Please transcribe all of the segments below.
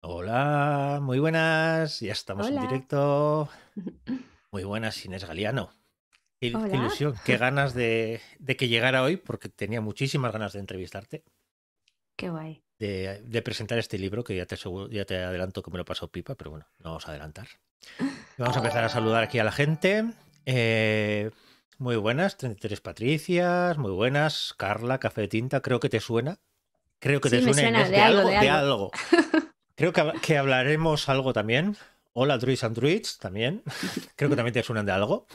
Hola, muy buenas, ya estamos en Hola. directo. Muy buenas, Inés Galiano. Qué Hola. ilusión, qué ganas de que llegara hoy, porque tenía muchísimas ganas de entrevistarte, Qué guay. de presentar este libro, que ya te adelanto que me lo pasó pipa, pero bueno, no vamos a adelantar. Y vamos a empezar a saludar aquí a la gente. Eh, Muy buenas, 33 Patricias, muy buenas, Carla, Café de Tinta, creo que te suena. Creo que te Sí, me suena, suena Inés, de de algo, algo, de de algo. algo. Creo que hablaremos algo también. Hola, Druids and Druids, también. Creo que también te suenan de algo.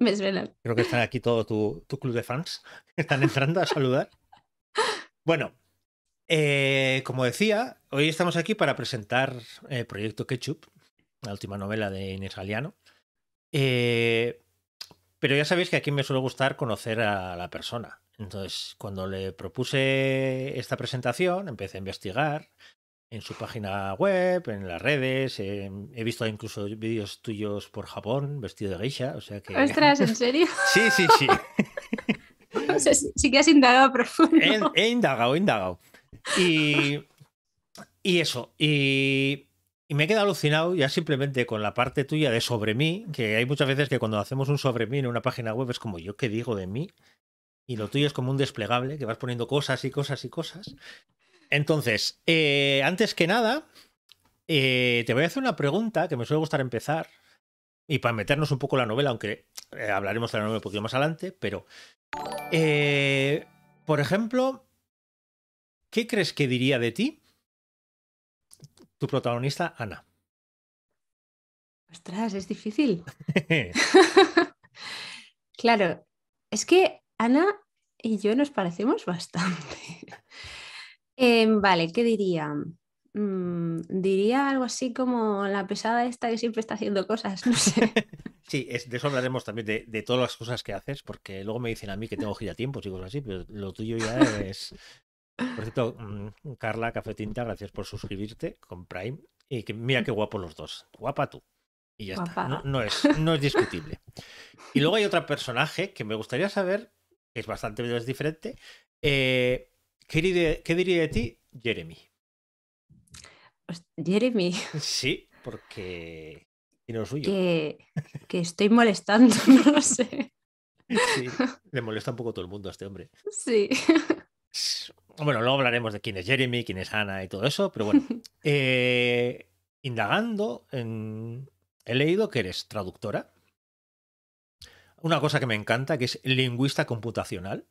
Me suena. Creo que están aquí todo tu club de fans. Están entrando a saludar. Bueno, como decía, hoy estamos aquí para presentar Proyecto Ketchup, la última novela de Inés Galiano. Eh, pero ya sabéis que aquí me suele gustar conocer a la persona. Entonces, cuando le propuse esta presentación, empecé a investigar en su página web, en las redes. He visto incluso vídeos tuyos por Japón, vestido de geisha, o sea que... Ostras, ¿en serio? Sí, sí, sí. O sea, sí que has indagado profundo. He indagado, he indagado. Y, y eso, y me he quedado alucinado ya simplemente con la parte tuya de sobre mí, que hay muchas veces que cuando hacemos un sobre mí en una página web es como yo qué digo de mí, y lo tuyo es como un desplegable, que vas poniendo cosas y cosas y cosas. Entonces, antes que nada, te voy a hacer una pregunta que me suele gustar empezar, y para meternos un poco en la novela, aunque hablaremos de la novela un poquito más adelante, pero, eh, por ejemplo, ¿qué crees que diría de ti tu protagonista, Ana? Ostras, es difícil. Claro, es que Ana y yo nos parecemos bastante. Vale, ¿qué diría? Diría algo así como la pesada esta que siempre está haciendo cosas, no sé. Sí, de eso hablaremos también, de todas las cosas que haces, porque luego me dicen a mí que tengo giratiempos y cosas así, pero lo tuyo ya es... Por cierto, Carla Cafetinta, gracias por suscribirte con Prime. Y que mira qué guapos los dos. Guapa tú. Y ya está. No, Guapa. no es discutible. Y luego hay otro personaje que me gustaría saber, que es bastante diferente. eh, ¿Qué diría de ti, Jeremy? Jeremy, Sí, porque tiene lo suyo. que, que estoy molestando, no lo sé. Sí, le molesta un poco todo el mundo a este hombre. Sí. Bueno, luego hablaremos de quién es Jeremy, quién es Ana y todo eso, pero bueno. Eh, Indagando, he leído que eres traductora. Una cosa que me encanta, que es lingüista computacional.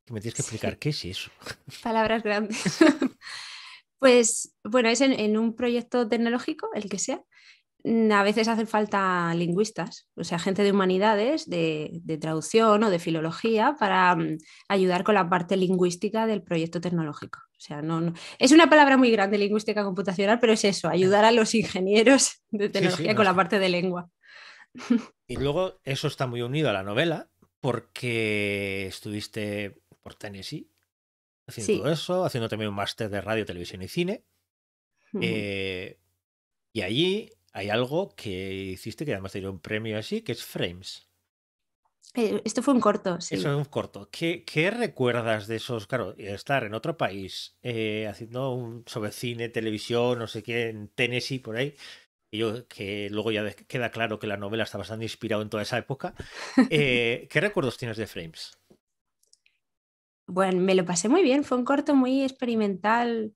Que me tienes que explicar Sí, qué es eso. palabras grandes. Pues bueno, es en un proyecto tecnológico, el que sea. A veces hacen falta lingüistas, o sea, gente de humanidades, de traducción o de filología para ayudar con la parte lingüística del proyecto tecnológico. O sea, es una palabra muy grande, lingüística computacional, pero es eso, ayudar a los ingenieros de Sí, sí, tecnología no con la está. parte de lengua. Y luego eso está muy unido a la novela porque estuviste por Tennessee haciendo todo Sí. eso, haciendo también un máster de radio, televisión y cine. Ujú. eh, y allí hay algo que hiciste que además te dio un premio así, que es Frames. Esto fue un corto, Eso sí. es un corto. ¿Qué recuerdas de esos? Claro, estar en otro país haciendo un sobre cine, televisión, no sé qué, en Tennessee, por ahí. Y yo, que luego ya queda claro que la novela está bastante inspirado en toda esa época. ¿Qué recuerdos tienes de Frames? Bueno, me lo pasé muy bien, fue un corto muy experimental.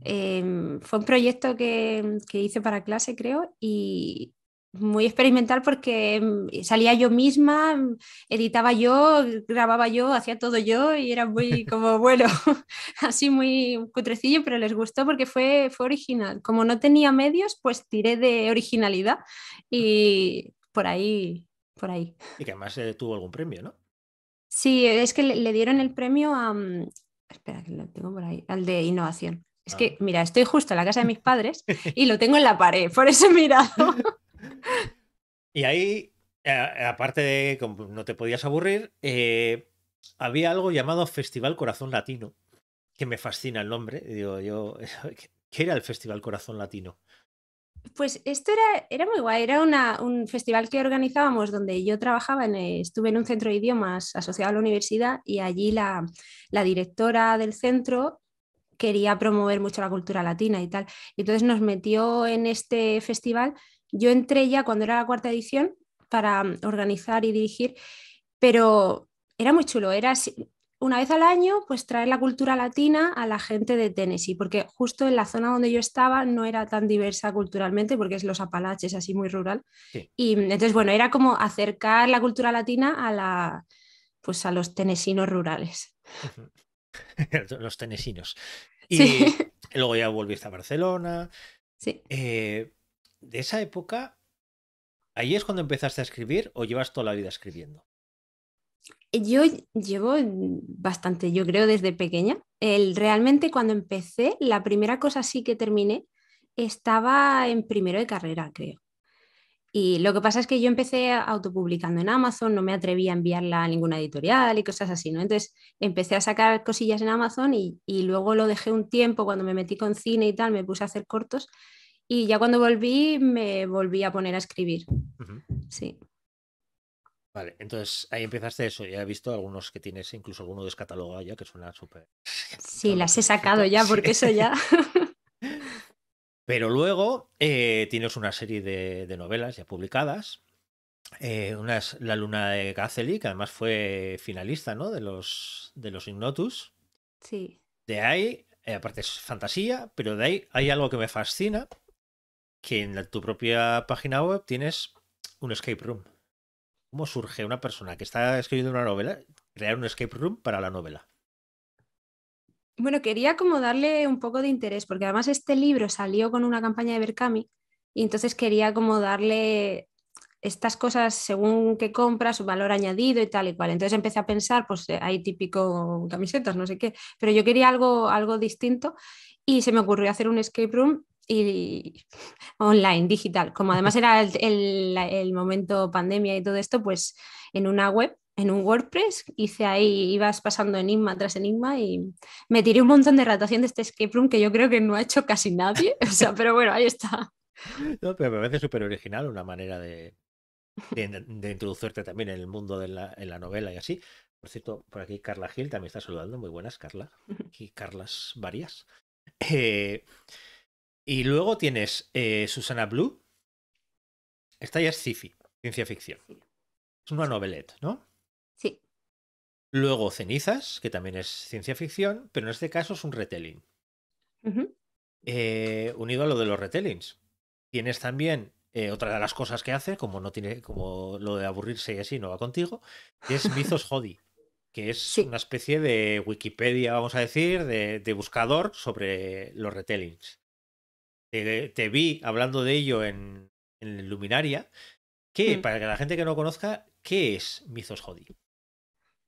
Fue un proyecto que hice para clase, creo, y muy experimental porque salía yo misma, editaba yo, grababa yo, hacía todo yo y era muy como, bueno, así muy cutrecillo, pero les gustó porque fue original. Como no tenía medios, pues tiré de originalidad y por ahí, por ahí. Y que además tuvo algún premio, ¿no? Sí, es que le dieron el premio a... espera, que lo tengo por ahí, al de innovación. Es Ah. que, mira, estoy justo en la casa de mis padres y lo tengo en la pared, por eso he mirado. Y ahí, aparte de como no te podías aburrir, había algo llamado Festival Corazón Latino, que me fascina el nombre. Digo, yo, ¿qué era el Festival Corazón Latino? Pues esto era muy guay, era un festival que organizábamos donde yo trabajaba, estuve en un centro de idiomas asociado a la universidad y allí la directora del centro quería promover mucho la cultura latina y tal. Y entonces nos metió en este festival. Yo entré ya cuando era la cuarta edición para organizar y dirigir, pero era muy chulo. Una vez al año, pues traer la cultura latina a la gente de Tennessee, porque justo en la zona donde yo estaba no era tan diversa culturalmente, porque es los Apalaches, así muy rural. Sí. Y entonces, bueno, era como acercar la cultura latina pues a los tenesinos rurales. Los tenesinos. Sí, Y luego ya volviste a Barcelona. sí. Eh, de esa época, ¿ahí es cuando empezaste a escribir o llevas toda la vida escribiendo? Yo llevo bastante, yo creo, desde pequeña. Realmente cuando empecé, la primera cosa sí que terminé, estaba en primero de carrera, creo. Y lo que pasa es que yo empecé autopublicando en Amazon, no me atrevía a enviarla a ninguna editorial y cosas así, ¿no? Entonces empecé a sacar cosillas en Amazon y luego lo dejé un tiempo cuando me metí con cine y tal, me puse a hacer cortos y ya cuando volví me volví a poner a escribir. Ujú. Sí, Vale, entonces ahí empezaste eso. Ya he visto algunos que tienes, incluso alguno descatalogado ya, que suena súper. sí, Todo lo las que he has sacado escrito. ya Sí. porque eso ya... Pero luego tienes una serie de novelas ya publicadas. Una es La Luna de Gazeli, que además fue finalista, ¿no? De los Ignotus. Sí. De ahí, aparte es fantasía, pero de ahí hay algo que me fascina, que en tu propia página web tienes un escape room. ¿Cómo surge una persona que está escribiendo una novela crear un escape room para la novela? Bueno, quería como darle un poco de interés, porque además este libro salió con una campaña de Berkami y entonces quería como darle estas cosas según que compras, su valor añadido y tal y cual. Entonces empecé a pensar, pues hay típico camisetas, no sé qué, pero yo quería algo distinto y se me ocurrió hacer un escape room y online, digital. Como además era el momento pandemia y todo esto, pues en una web, en un WordPress, hice ahí, ibas pasando enigma tras enigma y me tiré un montón de rato haciendo este escape room que yo creo que no ha hecho casi nadie. O sea, pero bueno, ahí está. No, pero me parece súper original, una manera de introducirte también en el mundo en la novela y así. Por cierto, por aquí Carla Gil también está saludando. Muy buenas, Carla. Y Carlas varias. Eh, y luego tienes Susana Blue. Esta ya es sci-fi, ciencia ficción. Es una novelette, ¿no? Sí. Luego Cenizas, que también es ciencia ficción, pero en este caso es un retelling. Ujú. Unido a lo de los retellings. Tienes también otra de las cosas que hace, como no tiene, como lo de aburrirse y así no va contigo, es Mythos Hodi, que es Sí. una especie de Wikipedia, vamos a decir, de buscador sobre los retellings. Te vi hablando de ello en Luminaria, que Mm. para que la gente que no conozca, ¿qué es Mythos Hodi?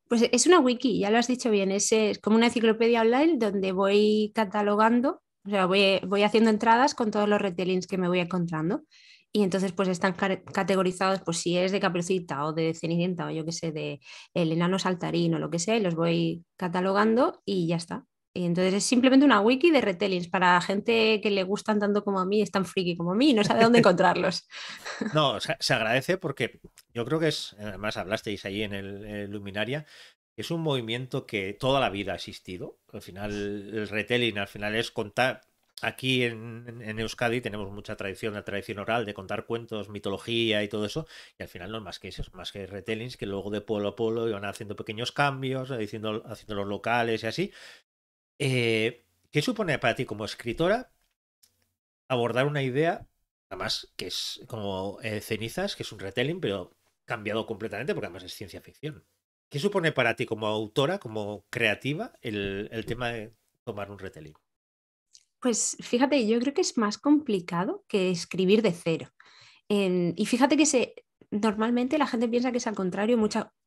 Pues es una wiki, ya lo has dicho bien, es como una enciclopedia online donde voy catalogando, o sea, voy haciendo entradas con todos los retellings que me voy encontrando. Y entonces pues están categorizados, pues si es de Caperucita o de Cenicienta o yo qué sé, de el enano saltarín o lo que sea, y los voy catalogando y ya está. Y entonces es simplemente una wiki de retellings para gente que le gustan tanto como a mí, es tan friki como a mí y no sabe dónde encontrarlos. No, se agradece porque yo creo que es, además hablasteis ahí en el Luminaria, es un movimiento que toda la vida ha existido. Al final, el retelling, al final es contar. Aquí en Euskadi tenemos mucha tradición, la tradición oral de contar cuentos, mitología y todo eso, y al final no es más que eso, más que retellings que luego de pueblo a pueblo iban haciendo pequeños cambios, haciendo los locales y así. ¿Qué supone para ti como escritora abordar una idea, además que es como Cenizas, que es un retelling, pero cambiado completamente porque además es ciencia ficción? ¿Qué supone para ti como autora, como creativa, el tema de tomar un retelling? Pues fíjate, yo creo que es más complicado que escribir de cero. Y fíjate que normalmente la gente piensa que es al contrario,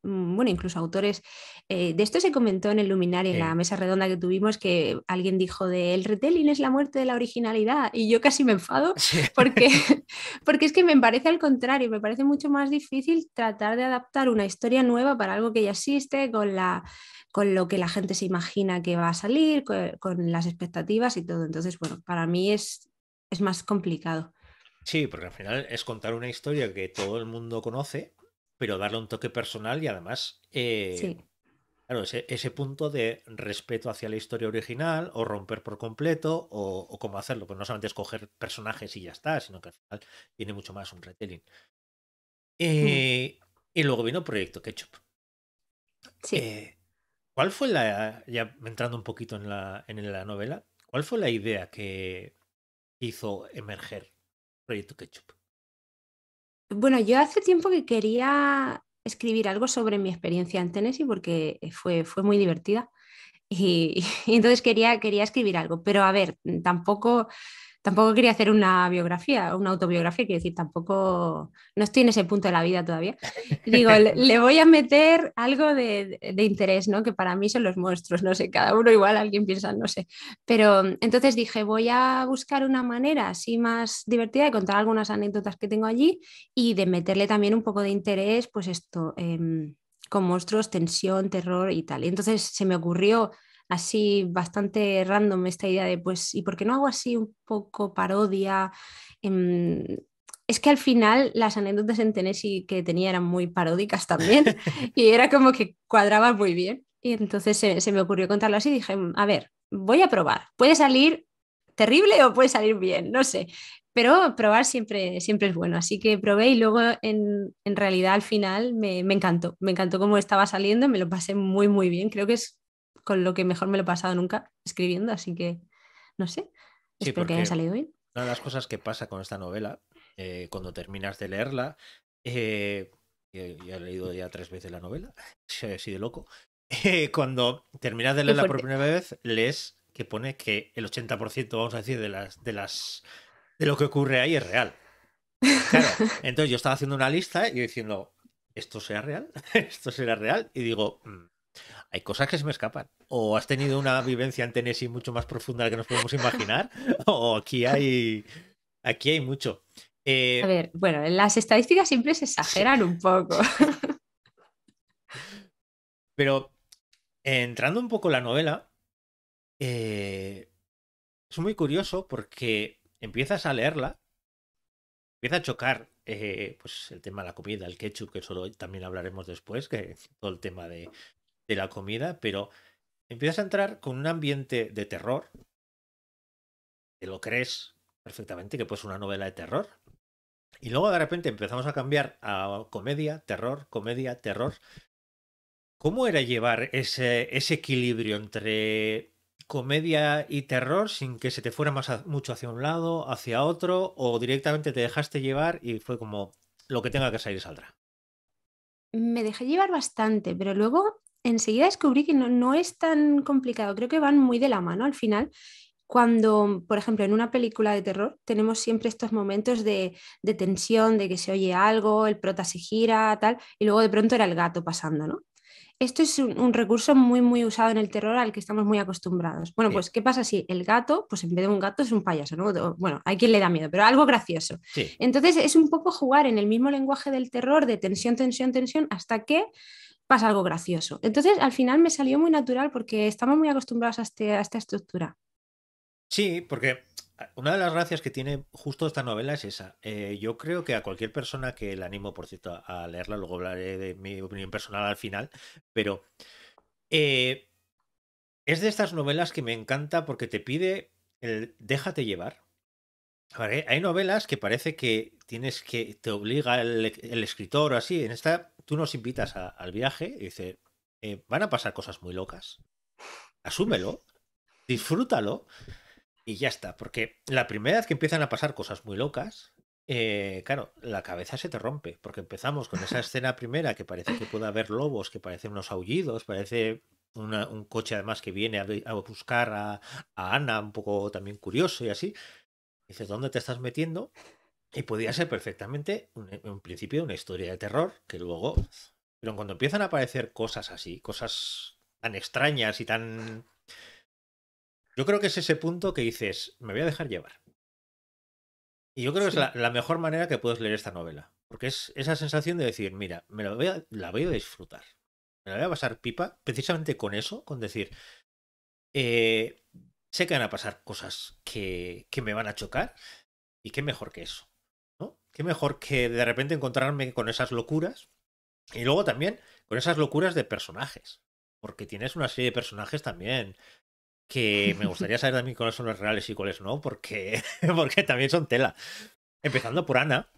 bueno, incluso autores, de esto se comentó en el Luminaria, en la mesa redonda que tuvimos, que alguien dijo de el retelling es la muerte de la originalidad, y yo casi me enfado Sí. porque, porque es que me parece al contrario, me parece mucho más difícil tratar de adaptar una historia nueva para algo que ya existe, con lo que la gente se imagina que va a salir, con las expectativas y todo. Entonces, bueno, para mí es más complicado. Sí, porque al final es contar una historia que todo el mundo conoce, pero darle un toque personal y además Sí. Claro, ese punto de respeto hacia la historia original o romper por completo o cómo hacerlo. Pues no solamente escoger personajes y ya está, sino que al final tiene mucho más un retelling. Mm, Y luego vino Proyecto Ketchup. sí. Eh, ¿Cuál fue ya entrando un poquito en la novela, cuál fue la idea que hizo emerger Proyecto Ketchup? Bueno, yo hace tiempo que quería escribir algo sobre mi experiencia en Tennessee porque fue muy divertida. Y entonces quería escribir algo, pero a ver, tampoco quería hacer una biografía, una autobiografía, quiero decir, tampoco, no estoy en ese punto de la vida todavía. Y digo, le voy a meter algo de interés, ¿no? Que para mí son los monstruos, no sé, cada uno igual, alguien piensa, no sé. Pero entonces dije, voy a buscar una manera así más divertida de contar algunas anécdotas que tengo allí y de meterle también un poco de interés, pues esto. Con monstruos, tensión, terror y tal. Y entonces se me ocurrió así bastante random esta idea de, pues, ¿y por qué no hago así un poco parodia? Em, es que al final las anécdotas en Tennessee que tenía eran muy paródicas también y era como que cuadraban muy bien. Y entonces se me ocurrió contarlo así y dije, a ver, voy a probar. Puede salir terrible o puede salir bien, no sé. Pero probar siempre es bueno. Así que probé y luego en realidad al final me encantó. Me encantó cómo estaba saliendo, me lo pasé muy bien. Creo que es con lo que mejor me lo he pasado nunca escribiendo, así que no sé. Sí, Espero que haya porque salido bien. una de las cosas que pasa con esta novela, cuando terminas de leerla, ya he leído ya 3 veces la novela, soy así de loco, cuando terminas de Qué leerla por fuerte. primera vez, lees que pone que el 80%, vamos a decir, de lo que ocurre ahí es real. Claro, entonces yo estaba haciendo una lista y diciendo, ¿esto será real? ¿Esto será real? Y digo, hay cosas que se me escapan. O has tenido una vivencia en Tennessee mucho más profunda de la que nos podemos imaginar, o aquí hay mucho. A Eh, ver, bueno, las estadísticas siempre se sí, exageran un poco. pero entrando un poco en la novela, eh, es muy curioso porque empiezas a leerla, empieza a chocar pues el tema de la comida, el ketchup, que eso también hablaremos después, que todo el tema de la comida, pero empiezas a entrar con un ambiente de terror, te lo crees perfectamente que pues una novela de terror. Y luego de repente empezamos a cambiar a comedia, terror, comedia, terror. ¿Cómo era llevar ese equilibrio entre comedia y terror sin que se te fuera mucho hacia un lado, hacia otro, o directamente te dejaste llevar y fue como lo que tenga que salir saldrá? Me dejé llevar bastante, pero luego enseguida descubrí que no es tan complicado. Creo que van muy de la mano al final. Cuando, por ejemplo, en una película de terror tenemos siempre estos momentos de tensión, de que se oye algo, el prota se gira, tal, y luego de pronto era el gato pasando, ¿no? Esto es un recurso muy usado en el terror al que estamos muy acostumbrados. Bueno, Sí, pues, ¿qué pasa si el gato, pues en vez de un gato es un payaso, ¿no? Bueno, hay quien le da miedo, pero algo gracioso. sí. Entonces, es un poco jugar en el mismo lenguaje del terror, de tensión, hasta que pasa algo gracioso. Entonces, al final me salió muy natural porque estamos muy acostumbrados a esta estructura. Sí, porque una de las gracias que tiene justo esta novela es esa. Yo creo que a cualquier persona que le animo, por cierto, a leerla, luego hablaré de mi opinión personal al final, pero eh, es de estas novelas que me encanta porque te pide el déjate llevar. A ver, hay novelas que parece que te obliga el escritor o así. En esta, tú nos invitas al viaje y dice, van a pasar cosas muy locas. Asúmelo, disfrútalo y ya está. Porque la primera vez que empiezan a pasar cosas muy locas, claro, la cabeza se te rompe. Porque empezamos con esa escena primera que parece que puede haber lobos, que parecen unos aullidos, parece un coche además que viene a buscar a Ana, un poco también curioso y así. Dices, ¿dónde te estás metiendo? Y podía ser perfectamente un principio de una historia de terror que luego. Pero cuando empiezan a aparecer cosas así, cosas tan extrañas y tan. Yo creo que es ese punto que dices, me voy a dejar llevar. Y yo creo que es Sí. la mejor manera que puedes leer esta novela. Porque es esa sensación de decir, mira, la voy a disfrutar. Me la voy a pasar pipa, precisamente con eso, con decir, eh, sé que van a pasar cosas que me van a chocar, y qué mejor que eso, ¿no? Qué mejor que de repente encontrarme con esas locuras y luego también con esas locuras de personajes. porque tienes una serie de personajes también que me gustaría saber también cuáles son los reales y cuáles no, porque, porque también son tela. Empezando por Ana.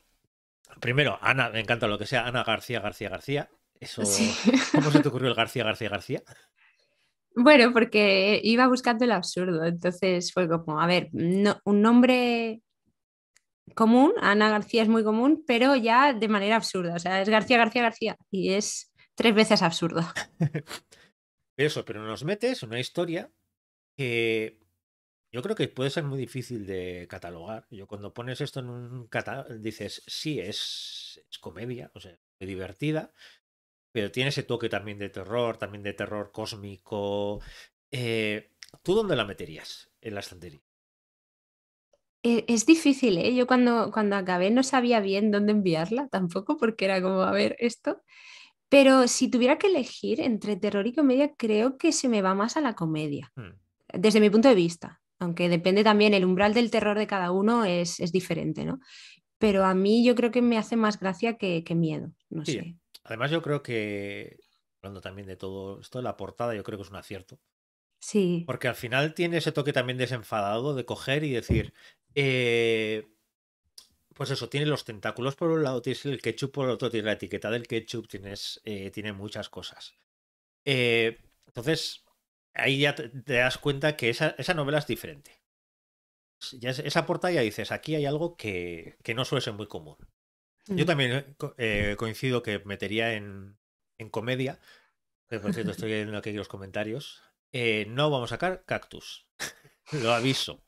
Primero, Ana, me encanta lo que sea, Ana García, García, García. Sí. Eso, ¿cómo se te ocurrió el García, García, García? Bueno, porque iba buscando el absurdo, entonces fue como, a ver, un nombre común, Ana García es muy común, pero ya de manera absurda, o sea, es García, García, García, y es 3 veces absurdo. Eso, pero nos metes en una historia que yo creo que puede ser muy difícil de catalogar. Yo cuando pones esto en un catálogo, dices, sí, es comedia, o sea, muy divertida, pero tiene ese toque también de terror cósmico. ¿Tú dónde la meterías en la estantería? Es difícil, ¿eh? Yo cuando acabé no sabía bien dónde enviarla tampoco, porque era como, a ver, esto. Pero si tuviera que elegir entre terror y comedia, creo que se me va más a la comedia, Hmm. desde mi punto de vista. Aunque depende también, el umbral del terror de cada uno es diferente, ¿no? Pero a mí yo creo que me hace más gracia que miedo, no Sí, sé. además yo creo que, hablando también de todo esto, la portada yo creo que es un acierto. Sí, Porque al final tiene ese toque también desenfadado de coger y decir, eh, pues eso, tiene los tentáculos por un lado, tienes el ketchup por el otro, tienes la etiqueta del ketchup, tiene muchas cosas. Entonces, ahí ya te das cuenta que esa novela es diferente. Esa portada ya dices, aquí hay algo que no suele ser muy común. Yo mm. también coincido que metería en comedia, que por cierto estoy leyendo aquí los comentarios. No vamos a sacar Cactus, lo aviso.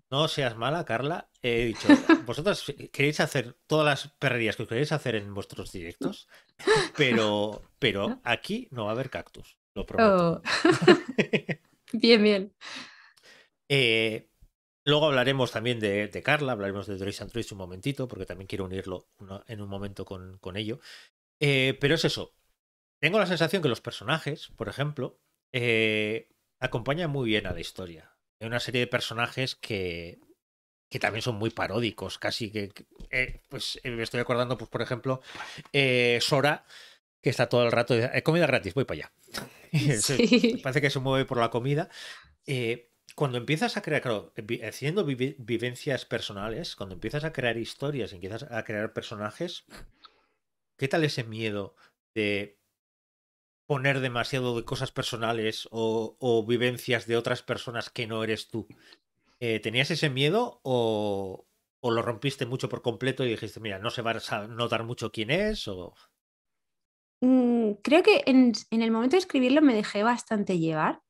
No seas mala, Carla. He dicho, vosotras queréis hacer todas las perrerías que os queréis hacer en vuestros directos, pero aquí no va a haber Cactus, lo prometo. Oh, bien, bien. Eh, Luego hablaremos también de Carla, hablaremos de Droids and Droids un momentito, porque también quiero unirlo en un momento con ello. Pero es eso. Tengo la sensación que los personajes, por ejemplo, acompañan muy bien a la historia. Hay una serie de personajes que también son muy paródicos, casi pues me estoy acordando, pues por ejemplo, Sora, que está todo el rato, comida gratis, voy para allá. Sí. Parece que se mueve por la comida. Cuando empiezas a crear, claro, haciendo vivencias personales, cuando empiezas a crear historias, empiezas a crear personajes, ¿qué tal ese miedo de poner demasiado de cosas personales o vivencias de otras personas que no eres tú? ¿Tenías ese miedo o lo rompiste mucho por completo y dijiste, mira, no se va a notar mucho quién es? O... Creo que en el momento de escribirlo me dejé bastante llevar.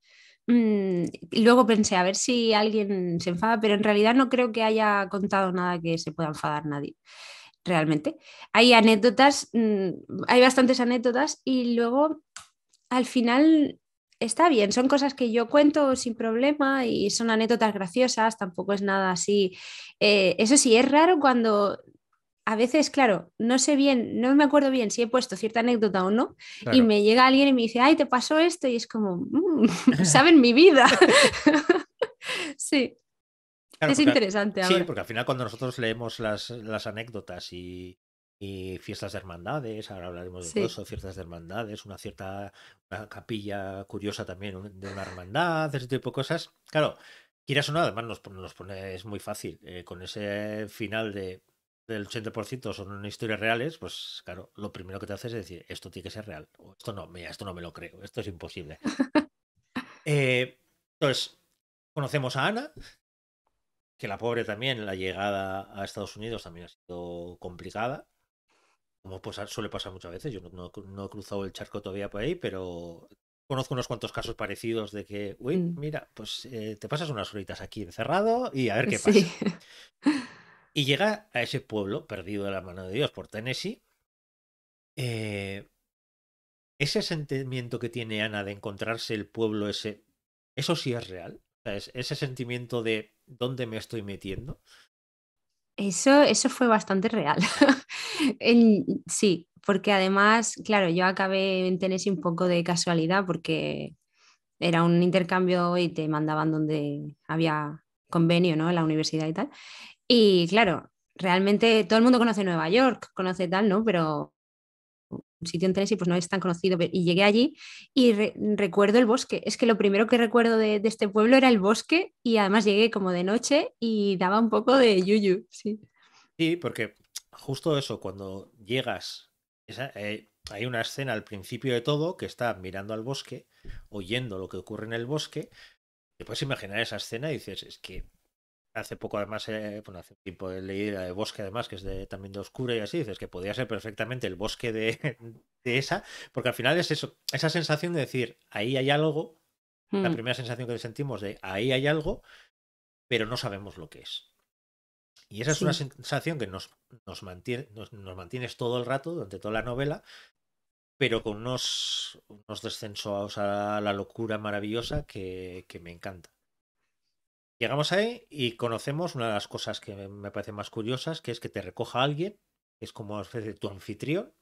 Y luego pensé a ver si alguien se enfada, pero en realidad no creo que haya contado nada que se pueda enfadar nadie, realmente. Hay anécdotas, hay bastantes anécdotas y luego al final está bien, son cosas que yo cuento sin problema y son anécdotas graciosas, tampoco es nada así. Eso sí, es raro cuando a veces, claro, no sé bien, no me acuerdo bien si he puesto cierta anécdota o no, y Claro, me llega alguien y me dice, ay, te pasó esto, y es como, saben mi vida. Sí, claro, es porque interesante sí, ahora. porque al final cuando nosotros leemos las anécdotas y fiestas de hermandades, ahora hablaremos de todo Sí, eso, fiestas de hermandades, una capilla curiosa también de una hermandad, ese tipo de cosas. Claro, quieras o no, además nos pone, es muy fácil, con ese final del 80% son historias reales, pues claro, lo primero que te hace es decir, esto tiene que ser real, o esto no, mira, esto no me lo creo, esto es imposible. Entonces, conocemos a Ana, que la pobre también, la llegada a Estados Unidos también ha sido complicada, como pues, suele pasar muchas veces. Yo no he cruzado el charco todavía por ahí, pero conozco unos cuantos casos parecidos de que, uy, mm, mira, pues te pasas unas horitas aquí encerrado y a ver qué sí. pasa. Y llega a ese pueblo perdido de la mano de Dios por Tennessee. eh, ese sentimiento que tiene Ana de encontrarse el pueblo ese, eso sí es real. O sea, ese sentimiento de dónde me estoy metiendo. Eso fue bastante real. Sí, porque además, claro, yo acabé en Tennessee un poco de casualidad porque era un intercambio y te mandaban donde había convenio, ¿no? En la universidad y tal. Y claro, realmente todo el mundo conoce Nueva York, conoce tal, ¿no? Pero sitio en Tennessee pues no es tan conocido, y llegué allí y recuerdo el bosque. Es que lo primero que recuerdo de este pueblo era el bosque y además llegué como de noche y daba un poco de yuyu, sí. Sí, porque justo eso, cuando llegas, hay una escena al principio de todo que está mirando al bosque, oyendo lo que ocurre en el bosque. Te puedes imaginar esa escena y dices, es que hace poco además, bueno, hace un tiempo leí la de Bosque además, que es también de Oscura y así, dices que podría ser perfectamente el bosque de esa, porque al final es eso, esa sensación de decir, ahí hay algo, la Mm, primera sensación que sentimos de ahí hay algo, pero no sabemos lo que es. Y esa es una sí. sensación que nos mantienes todo el rato, durante toda la novela, pero con unos descensos a la locura maravillosa que me encanta. Llegamos ahí y conocemos una de las cosas que me parecen más curiosas, que es que te recoja alguien, que es como una especie de tu anfitrión,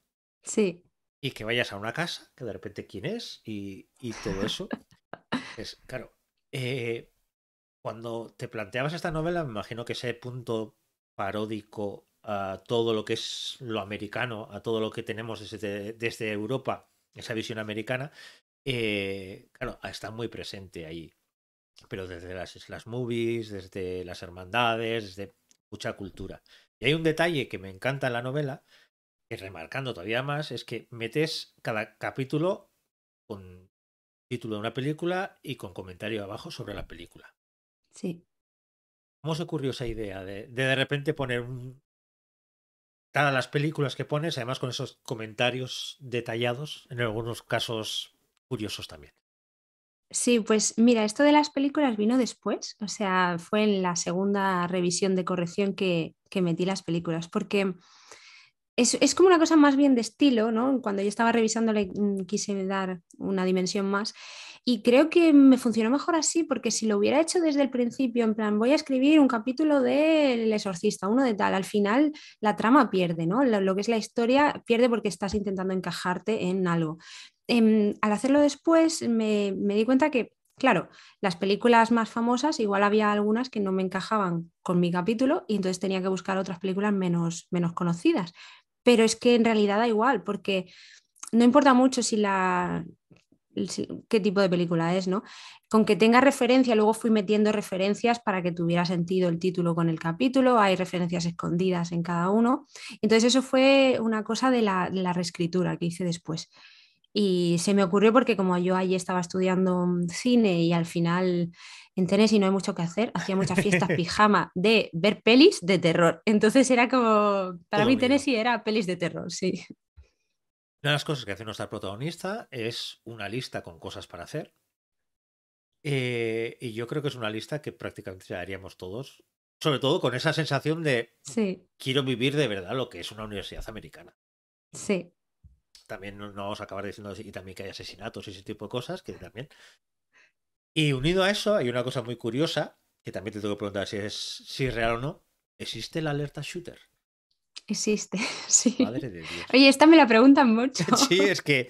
Sí, y que vayas a una casa, que de repente quién es, y todo eso. Es, claro, eh, cuando te planteabas esta novela, me imagino que ese punto paródico a todo lo que es lo americano, a todo lo que tenemos desde Europa, esa visión americana, claro, está muy presente ahí. Pero desde las movies, desde las hermandades, desde mucha cultura. Y hay un detalle que me encanta en la novela, y remarcando todavía más, es que metes cada capítulo con título de una película y con comentario abajo sobre la película. sí. ¿Cómo se ocurrió esa idea de repente poner todas las películas que pones, además con esos comentarios detallados, en algunos casos curiosos también? Sí, pues mira, esto de las películas vino después, o sea, fue en la segunda revisión de corrección que metí las películas, porque es como una cosa más bien de estilo, ¿no? Cuando yo estaba revisando quise dar una dimensión más y creo que me funcionó mejor así, porque si lo hubiera hecho desde el principio, en plan, voy a escribir un capítulo del Exorcista, uno de tal, al final la trama pierde, ¿no? Lo que es la historia pierde porque estás intentando encajarte en algo. Al hacerlo después me di cuenta que, claro, las películas más famosas, igual había algunas que no me encajaban con mi capítulo y entonces tenía que buscar otras películas menos conocidas. Pero es que en realidad da igual, porque no importa mucho qué tipo de película es, ¿no? Con que tenga referencia, luego fui metiendo referencias para que tuviera sentido el título con el capítulo, hay referencias escondidas en cada uno. Entonces eso fue una cosa de la reescritura que hice después. Y se me ocurrió porque como yo allí estaba estudiando cine y al final en Tennessee no hay mucho que hacer, hacía muchas fiestas pijama de ver pelis de terror. Entonces era como, para Todo mí unido. Tennessee era pelis de terror, sí. Una de las cosas que hace nuestra protagonista es una lista con cosas para hacer. Y yo creo que es una lista que prácticamente haríamos todos, sobre todo con esa sensación de Sí, quiero vivir de verdad lo que es una universidad americana. sí. También no vamos a acabar diciendo y también que hay asesinatos y ese tipo de cosas, que también. Y unido a eso, hay una cosa muy curiosa, que también te tengo que preguntar si es real o no. ¿Existe la alerta shooter? Existe, sí. Madre de Dios. Oye, esta me la preguntan mucho. Sí, es que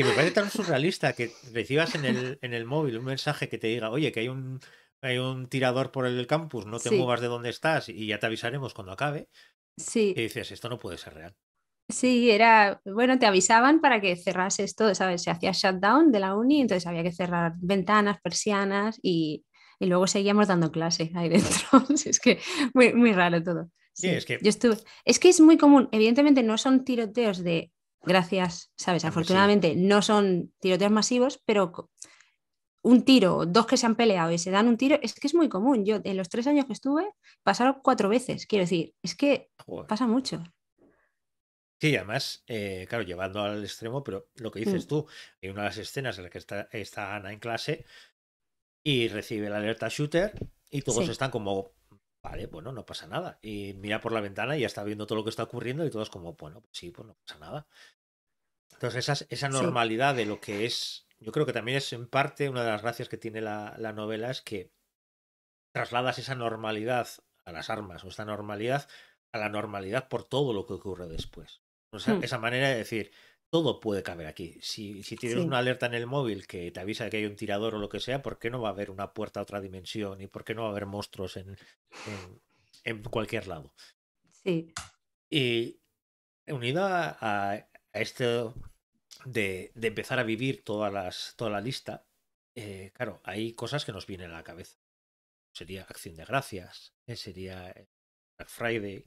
me parece tan surrealista que recibas en el móvil un mensaje que te diga, oye, que hay un tirador por el campus, no te Sí, muevas de donde estás y ya te avisaremos cuando acabe. Y sí, dices, esto no puede ser real. sí, era, bueno, te avisaban para que cerrases todo, ¿sabes? Se hacía shutdown de la uni, entonces había que cerrar ventanas, persianas y luego seguíamos dando clase ahí dentro. Sí, es que muy raro todo. Sí, es Sí, que yo estuve, es que es muy común, evidentemente no son tiroteos de, gracias, ¿sabes? sí. Afortunadamente no son tiroteos masivos, pero un tiro, dos que se han peleado y se dan un tiro, es que es muy común. Yo en los 3 años que estuve pasaron 4 veces, quiero decir, es que Joder. pasa mucho. Sí, además, claro, llevando al extremo, pero lo que dices Mm, tú, hay una de las escenas en la que está Ana en clase y recibe la alerta shooter y todos sí, están como, vale, bueno, no pasa nada. Y mira por la ventana y ya está viendo todo lo que está ocurriendo y todos como, bueno, pues sí, pues no pasa nada. Entonces, esa sí, normalidad de lo que es, yo creo que también es en parte una de las gracias que tiene la novela, es que trasladas esa normalidad a las armas o esta normalidad a la normalidad por todo lo que ocurre después. O sea, mm, esa manera de decir, todo puede caber aquí. Si tienes una sí, alerta en el móvil que te avisa de que hay un tirador o lo que sea, ¿por qué no va a haber una puerta a otra dimensión? ¿Y por qué no va a haber monstruos en, en cualquier lado? sí, Y unida a a esto de empezar a vivir toda la lista, claro, hay cosas que nos vienen a la cabeza. Sería Acción de Gracias, sería Black Friday.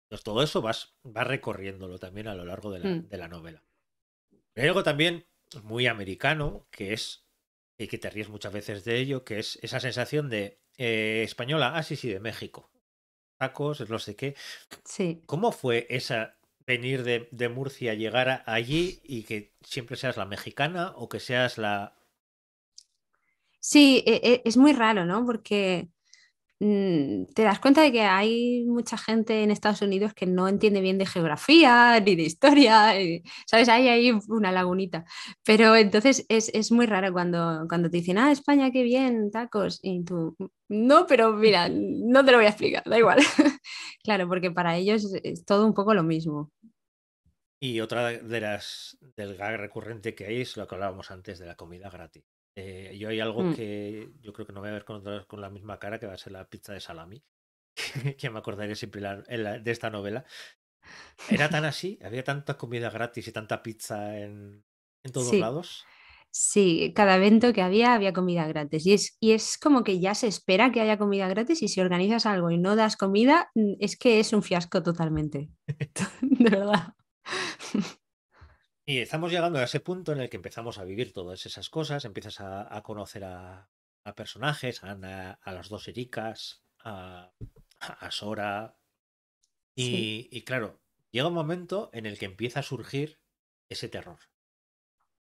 Entonces, todo eso vas recorriéndolo también a lo largo Mm. de la novela. Hay algo también muy americano, que es, y que te ríes muchas veces de ello, que es esa sensación de española, sí, sí, de México. Tacos, no sé qué. Sí. ¿Cómo fue esa venir de Murcia, llegar allí y que siempre seas la mexicana o que seas la... Sí, es muy raro, ¿no? Porque te das cuenta de que hay mucha gente en Estados Unidos que no entiende bien de geografía ni de historia, ¿sabes? Hay ahí una lagunita. Pero entonces es muy raro cuando te dicen, España, qué bien, tacos. Y tú, no, pero mira, no te lo voy a explicar, da igual. Claro, porque para ellos es todo un poco lo mismo. Y otra de las del gag recurrente que hay es lo que hablábamos antes de la comida gratis. Yo hay algo Mm, que yo creo que no voy a ver con la misma cara, que va a ser la pizza de salami, que me acordaré siempre de esta novela. Era tan así, había tanta comida gratis y tanta pizza en todos sí. lados. Sí, cada evento que había comida gratis. Y es como que ya se espera que haya comida gratis y si organizas algo y no das comida, es que es un fiasco totalmente. De verdad. Y estamos llegando a ese punto en el que empezamos a vivir todas esas cosas, empiezas a conocer a personajes, a Ana, a las dos Ericas, a Sora. Sí, Y claro, llega un momento en el que empieza a surgir ese terror.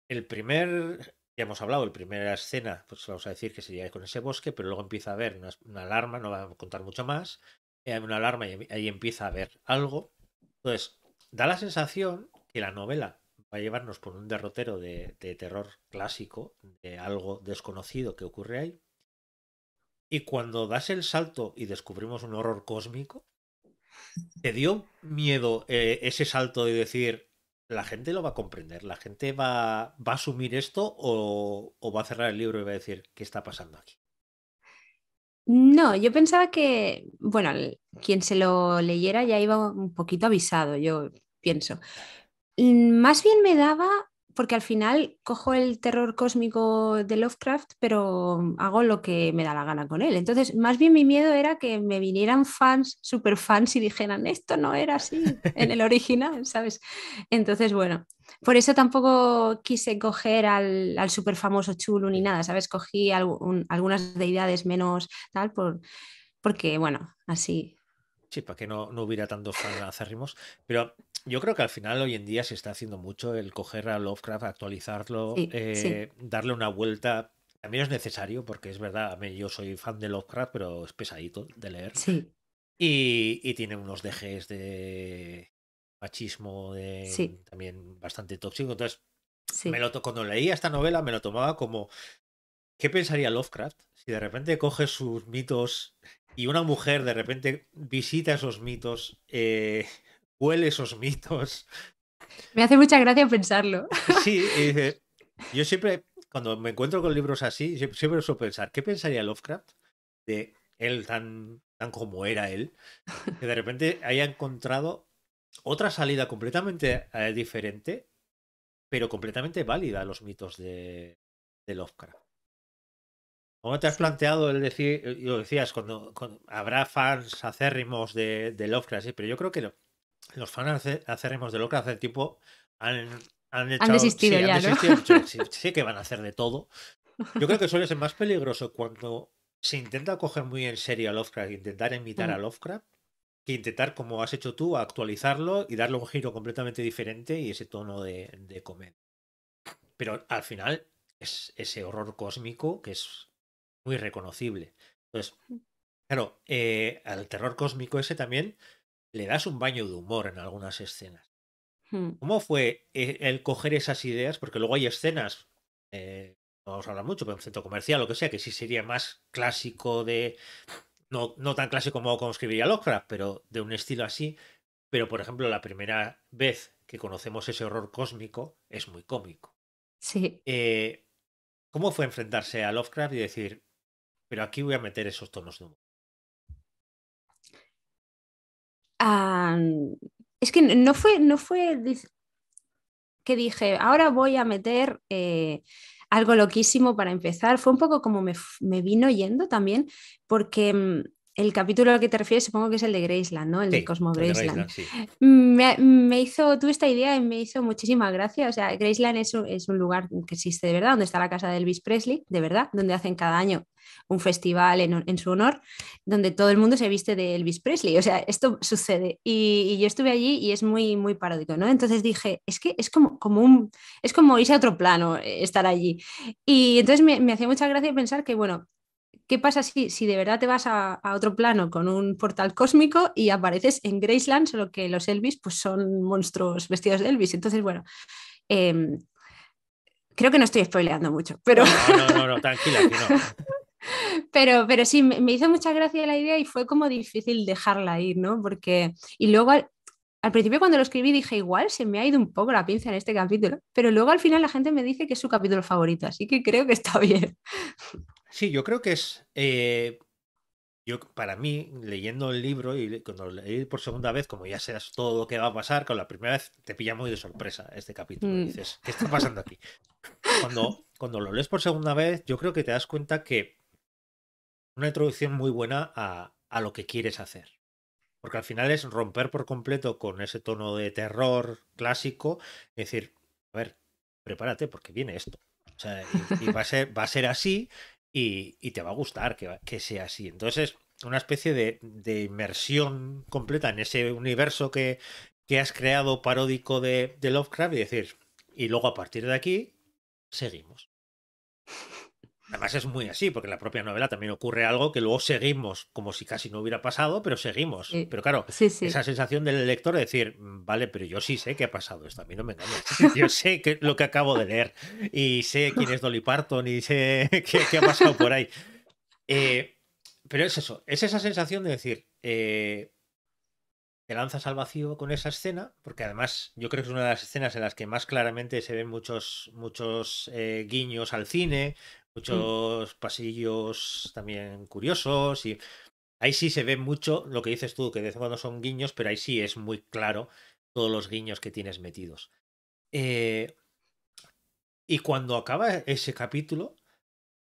Ya hemos hablado, la primera escena, pues vamos a decir que sería con ese bosque, pero luego empieza a haber una alarma, no va a contar mucho más, hay una alarma y ahí empieza a haber algo. Entonces, da la sensación que la novela va a llevarnos por un derrotero de terror clásico, de algo desconocido que ocurre ahí. Y cuando das el salto y descubrimos un horror cósmico, ¿te dio miedo ese salto de decir, la gente lo va a comprender, la gente va a asumir esto o va a cerrar el libro y va a decir, ¿qué está pasando aquí? no, yo pensaba que, bueno, quien se lo leyera ya iba un poquito avisado, yo pienso. Más bien me daba, porque al final cojo el terror cósmico de Lovecraft, pero hago lo que me da la gana con él. Entonces, más bien mi miedo era que me vinieran fans, super fans, y dijeran, esto no era así en el original, ¿sabes? Entonces, bueno, por eso tampoco quise coger al super famoso chulo ni Sí. nada, ¿sabes? Cogí algunas deidades menos tal, porque, bueno, así. Sí, para que no hubiera tantos fans acérrimos. Pero yo creo que al final hoy en día se está haciendo mucho el coger a Lovecraft, actualizarlo, Sí, sí, darle una vuelta. También es necesario, porque es verdad, a mí yo soy fan de Lovecraft, pero es pesadito de leer. sí, Y tiene unos dejes de machismo sí, también bastante tóxico. Entonces, sí. cuando leía esta novela me lo tomaba como, ¿qué pensaría Lovecraft si de repente coge sus mitos y una mujer de repente visita esos mitos, huele esos mitos? Me hace mucha gracia pensarlo. Sí, y dice, yo siempre, cuando me encuentro con libros así, siempre suelo pensar, ¿qué pensaría Lovecraft de él tan como era él? Que de repente haya encontrado otra salida completamente diferente, pero completamente válida a los mitos de Lovecraft. ¿Cómo te has Sí. planteado el decir, y lo decías, cuando habrá fans acérrimos de Lovecraft, sí, pero yo creo que los fans acérrimos de Lovecraft hace tiempo han Han echado, desistido sí, han ya, ¿no? desistido, han dicho, sí, sí que van a hacer de todo. Yo creo que suele ser más peligroso cuando se intenta coger muy en serio a Lovecraft, intentar imitar a Mm, Lovecraft, que intentar, como has hecho tú, actualizarlo y darle un giro completamente diferente y ese tono de comedia. Pero al final es ese horror cósmico que es muy reconocible. Entonces, claro, al terror cósmico ese también le das un baño de humor en algunas escenas. mm. ¿Cómo fue el coger esas ideas? Porque luego hay escenas, no vamos a hablar mucho, pero un centro comercial, lo que sea, que sí sería más clásico no tan clásico como escribiría Lovecraft, pero de un estilo así. Pero, por ejemplo, la primera vez que conocemos ese horror cósmico es muy cómico. Sí. Eh, ¿Cómo fue enfrentarse a Lovecraft y decir, pero aquí voy a meter esos tonos de humor? Ah, es que no fue que dije, ahora voy a meter algo loquísimo para empezar. Fue un poco como me vino yendo también, porque el capítulo al que te refieres supongo que es el de Graceland, ¿no? El del Sí, Cosmo el de Graceland. Graceland, sí. Tuve esta idea y me hizo muchísima gracia. O sea, Graceland es un lugar que existe de verdad, donde está la casa de Elvis Presley, de verdad, donde hacen cada año un festival en su honor, donde todo el mundo se viste de Elvis Presley. O sea, esto sucede. Y yo estuve allí y es muy, muy paródico, ¿no? Entonces dije, es que es como irse a otro plano, estar allí. Y entonces me hacía mucha gracia pensar que, bueno, ¿qué pasa si de verdad te vas a otro plano con un portal cósmico y apareces en Graceland, solo que los Elvis pues son monstruos vestidos de Elvis? Entonces, bueno, eh, creo que no estoy spoileando mucho, pero, No, tranquila, que no. pero sí, me hizo mucha gracia la idea y fue como difícil dejarla ir, ¿no? Porque, y luego al principio cuando lo escribí dije, igual se me ha ido un poco la pinza en este capítulo, pero luego al final la gente me dice que es su capítulo favorito, así que creo que está bien. Sí, yo creo que es. Para mí, leyendo el libro y cuando lo leí por segunda vez, como ya sabes todo lo que va a pasar, con la primera vez te pilla muy de sorpresa este capítulo. Y dices, ¿qué está pasando aquí? Cuando lo lees por segunda vez, yo creo que te das cuenta que una introducción muy buena a lo que quieres hacer. Porque al final es romper por completo con ese tono de terror clásico, es decir, a ver, prepárate porque viene esto. O sea, y va a ser así y te va a gustar que sea así. Entonces, una especie de inmersión completa en ese universo que has creado paródico de Lovecraft y decir, y luego a partir de aquí, seguimos. Además es muy así, porque en la propia novela también ocurre algo que luego seguimos como si casi no hubiera pasado, pero seguimos. Sí, Pero claro, sí, sí. esa sensación del lector de decir, Vale, pero yo sí sé qué ha pasado esto, a mí no me engañas. Yo sé lo que acabo de leer y sé quién es Dolly Parton y sé qué ha pasado por ahí. Eh, pero es eso, es esa sensación de decir, te lanzas al vacío con esa escena, porque además yo creo que es una de las escenas en las que más claramente se ven muchos guiños al cine, Mm. muchos pasillos también curiosos, y ahí sí se ve mucho lo que dices tú, que de vez en cuando son guiños, pero ahí sí es muy claro todos los guiños que tienes metidos. Eh, y cuando acaba ese capítulo,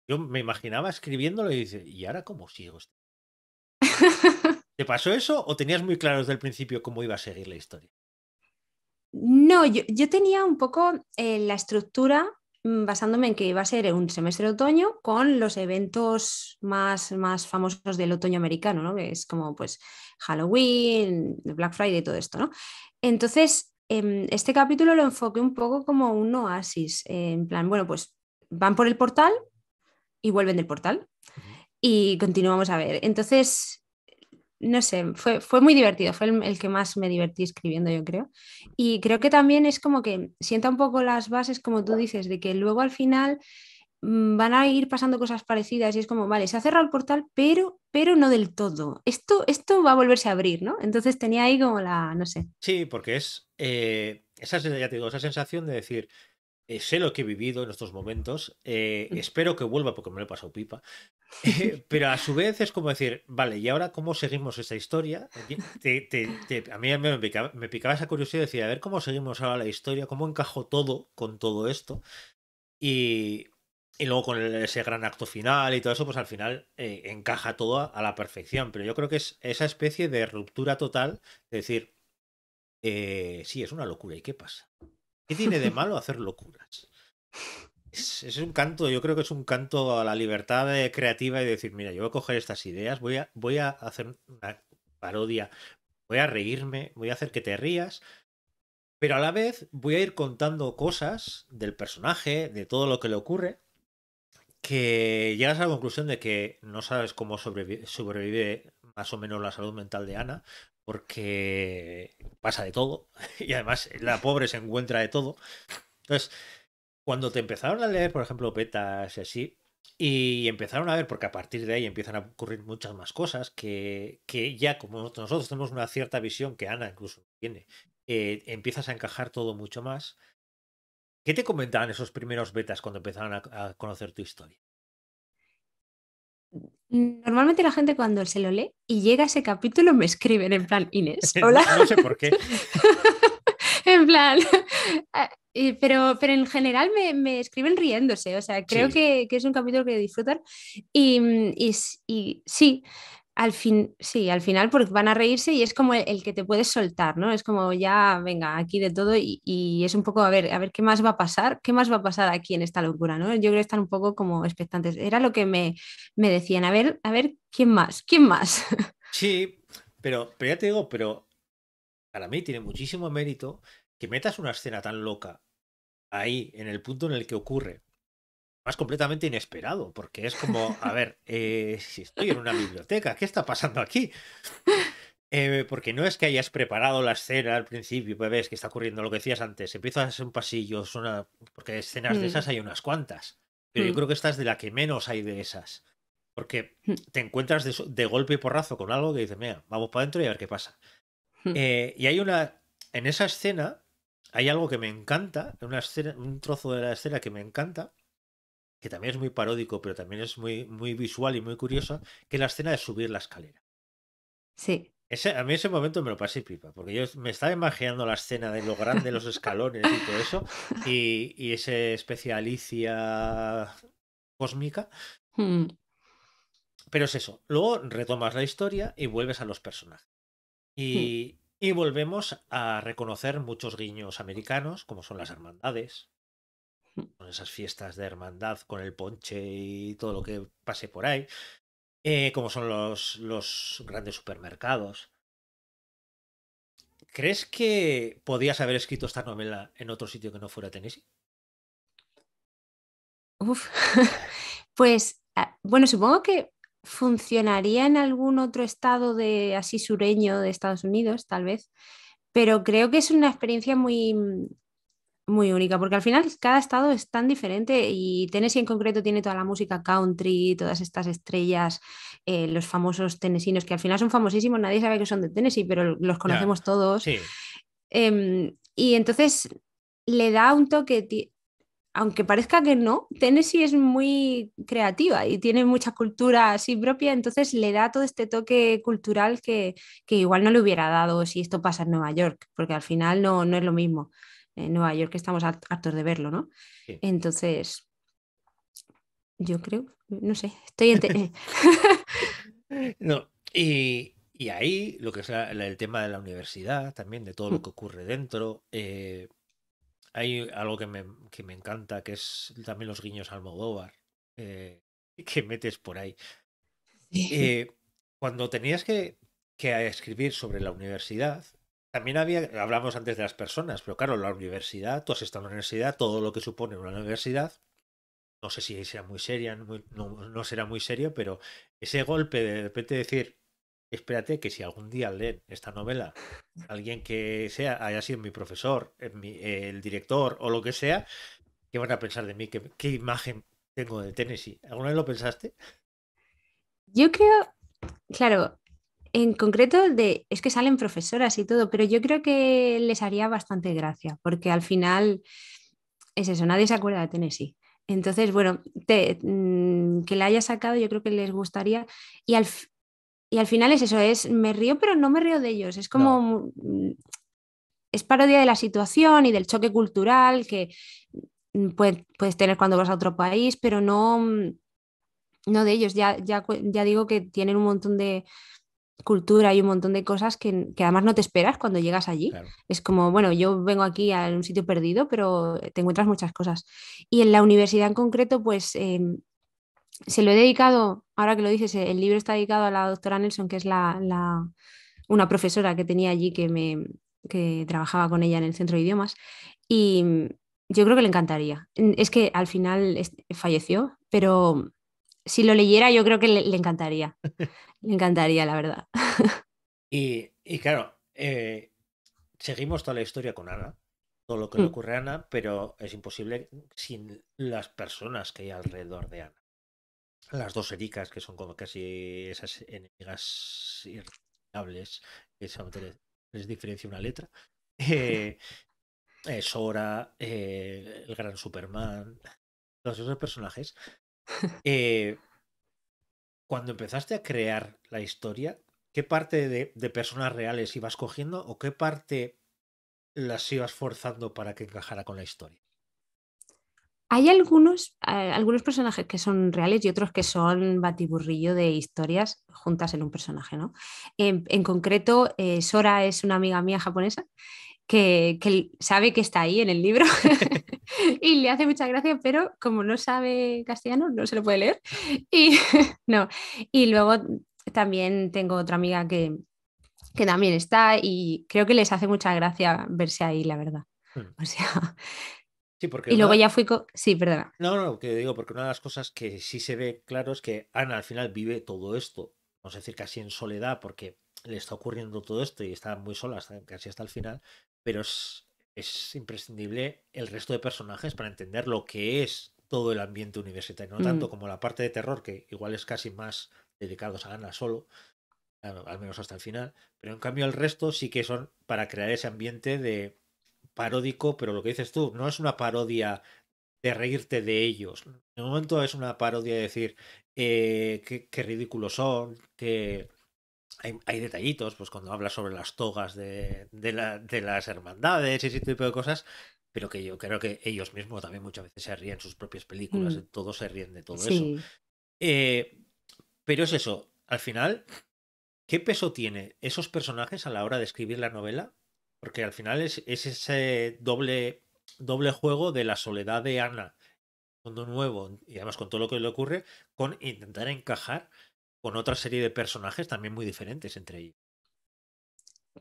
yo me imaginaba escribiéndolo y dice, ¿y ahora cómo sigo? ¿Te pasó eso o tenías muy claro desde el principio cómo iba a seguir la historia? No, yo tenía un poco la estructura basándome en que iba a ser un semestre de otoño con los eventos más famosos del otoño americano, ¿no? Que es como pues Halloween, Black Friday y todo esto, ¿no? Entonces, este capítulo lo enfoqué un poco como un oasis, en plan, bueno, pues van por el portal y vuelven del portal Ujú. y continuamos a ver. Entonces, no sé, fue muy divertido, fue el que más me divertí escribiendo, yo creo. Y creo que también es como que sienta un poco las bases, como tú dices, de que luego al final van a ir pasando cosas parecidas y es como, vale, se ha cerrado el portal, pero no del todo. Esto va a volverse a abrir, ¿no? Entonces tenía ahí como no sé. Sí, porque es ya te digo, esa sensación de decir, sé lo que he vivido en estos momentos, espero que vuelva porque me lo he pasado pipa, pero a su vez es como decir, vale, ¿y ahora cómo seguimos esta historia? A mí me picaba esa curiosidad de decir, a ver cómo seguimos ahora la historia, cómo encajo todo con todo esto y, y luego con ese gran acto final y todo eso, pues al final encaja todo a la perfección, pero yo creo que es esa especie de ruptura total, de decir, sí, es una locura, ¿y qué pasa? ¿Qué tiene de malo hacer locuras? Es un canto, yo creo que es un canto a la libertad creativa y decir, mira, yo voy a coger estas ideas, voy a hacer una parodia, voy a reírme, voy a hacer que te rías, pero a la vez voy a ir contando cosas del personaje, de todo lo que le ocurre, que llegas a la conclusión de que no sabes cómo sobrevive más o menos la salud mental de Ana, porque pasa de todo, y además la pobre se encuentra de todo. Entonces, cuando te empezaron a leer, por ejemplo, betas y así, y empezaron a ver, porque a partir de ahí empiezan a ocurrir muchas más cosas, que ya como nosotros tenemos una cierta visión que Ana incluso tiene, empiezas a encajar todo mucho más. ¿Qué te comentaban esos primeros betas cuando empezaron a conocer tu historia? Normalmente la gente cuando se lo lee y llega a ese capítulo me escriben en plan, Inés, No, hola. no sé por qué. En plan, pero en general me escriben riéndose, o sea, creo Sí, que es un capítulo que disfrutan y sí, sí, al final porque van a reírse y es como el que te puedes soltar, ¿no? Es como ya, venga, aquí de todo y es un poco a ver qué más va a pasar, qué más va a pasar aquí en esta locura, ¿no? Yo creo que están un poco como expectantes. Era lo que me decían, a ver, ¿quién más? ¿Quién más? sí, pero ya te digo, pero para mí tiene muchísimo mérito que metas una escena tan loca ahí, en el punto en el que ocurre. Más completamente inesperado, porque es como, a ver, si estoy en una biblioteca, ¿qué está pasando aquí? Porque no es que hayas preparado la escena al principio, pues ves que está ocurriendo lo que decías antes, empiezas un pasillo, porque escenas de Mm, esas hay unas cuantas, pero yo mm, creo que esta es de la que menos hay de esas, porque mm, te encuentras de golpe y porrazo con algo que dices, mira, vamos para adentro y a ver qué pasa. mm. Y hay en esa escena hay algo que me encanta, un trozo de la escena que me encanta, que también es muy paródico, pero también es muy visual y muy curiosa, que es la escena de subir la escalera. Sí. A mí ese momento me lo pasé pipa, porque yo me estaba imaginando la escena de lo grande, los escalones y todo eso, y ese especie de Alicia cósmica, Mm, pero es eso. Luego retomas la historia y vuelves a los personajes. mm, Y volvemos a reconocer muchos guiños americanos, como son las hermandades, mm. con esas fiestas de hermandad con el ponche y todo lo que pase por ahí, como son los grandes supermercados. ¿Crees que podías haber escrito esta novela en otro sitio que no fuera Tennessee? Uf. Pues bueno, supongo que funcionaría en algún otro estado de así sureño de Estados Unidos, tal vez, pero creo que es una experiencia muy única, porque al final cada estado es tan diferente y Tennessee en concreto tiene toda la música country, todas estas estrellas, los famosos tenesinos, que al final son famosísimos, nadie sabe que son de Tennessee, pero los Ya, conocemos todos. sí, Y entonces le da un toque, aunque parezca que no, Tennessee es muy creativa y tiene mucha cultura así propia, entonces le da todo este toque cultural que igual no le hubiera dado si esto pasa en Nueva York, porque al final no es lo mismo. En Nueva York estamos hartos de verlo, ¿no? sí. Entonces, yo creo, no sé, estoy No, y ahí lo que es el tema de la universidad, también de todo lo que ocurre dentro, hay algo que me encanta, que es también los guiños al Almodóvar, que metes por ahí. Sí. Eh, Cuando tenías que escribir sobre la universidad, también hablamos antes de las personas, pero claro, la universidad, tú has estado en la universidad, todo lo que supone una universidad, no sé si será muy seria, no será muy serio, pero ese golpe de repente decir, espérate que si algún día leen esta novela, alguien que haya sido mi profesor, el director o lo que sea, ¿qué van a pensar de mí? ¿Qué imagen tengo de Tennessee? ¿Alguna vez lo pensaste? Yo creo, claro, en concreto es que salen profesoras y todo, pero yo creo que les haría bastante gracia, porque al final es eso, nadie se acuerda de Tennessee. Entonces, bueno, que la haya sacado, yo creo que les gustaría. Y y al final es eso, me río, pero no me río de ellos. Es No, como, es parodia de la situación y del choque cultural que puedes tener cuando vas a otro país, pero no de ellos. Ya digo que tienen un montón de cultura y un montón de cosas que además no te esperas cuando llegas allí. claro. Es como, bueno, yo vengo aquí a un sitio perdido, pero te encuentras muchas cosas. Y en la universidad en concreto, pues se lo he dedicado, ahora que lo dices, el libro está dedicado a la doctora Nelson, que es una profesora que tenía allí que trabajaba con ella en el centro de idiomas. Y yo creo que le encantaría. Es que al final falleció, pero si lo leyera, yo creo que le encantaría. Le encantaría, la verdad. Y claro, seguimos toda la historia con Ana, todo lo que le Mm, ocurre a Ana, pero es imposible sin las personas que hay alrededor de Ana. Las dos Ericas, que son como casi esas enemigas irrefutables, que solamente les diferencia una letra. Eh, Sora, el gran Superman, todos esos personajes. Eh, Cuando empezaste a crear la historia, ¿qué parte de personas reales ibas cogiendo o qué parte las ibas forzando para que encajara con la historia? Hay algunos personajes que son reales y otros que son batiburrillo de historias juntas en un personaje, ¿no? En concreto, Sora es una amiga mía japonesa que sabe que está ahí en el libro y le hace mucha gracia, pero como no sabe castellano, no se lo puede leer. Y, no. Y luego también tengo otra amiga que también está y creo que les hace mucha gracia verse ahí, la verdad. Mm. O sea, Sí, porque y luego una... ya fui con... Sí, perdona. No, no, que digo, porque una de las cosas que sí se ve claro es que Ana al final vive todo esto, vamos a decir casi en soledad, porque le está ocurriendo todo esto y está muy sola casi hasta el final, pero es imprescindible el resto de personajes para entender lo que es todo el ambiente universitario, no tanto Mm, como la parte de terror, que igual es casi más dedicados a Ana solo, al menos hasta el final, pero en cambio el resto sí que son para crear ese ambiente de paródico, pero lo que dices tú, no es una parodia de reírte de ellos. En un momento es una parodia de decir qué ridículos son, que hay detallitos, pues cuando habla sobre las togas de las hermandades y ese tipo de cosas, pero que yo creo que ellos mismos también muchas veces se ríen en sus propias películas, mm, todos se ríen de todo eso. sí. Eh, pero es eso, al final, ¿qué peso tiene esos personajes a la hora de escribir la novela? Porque al final es ese doble juego de la soledad de Ana, mundo nuevo y además con todo lo que le ocurre, con intentar encajar con otra serie de personajes también muy diferentes entre ellos.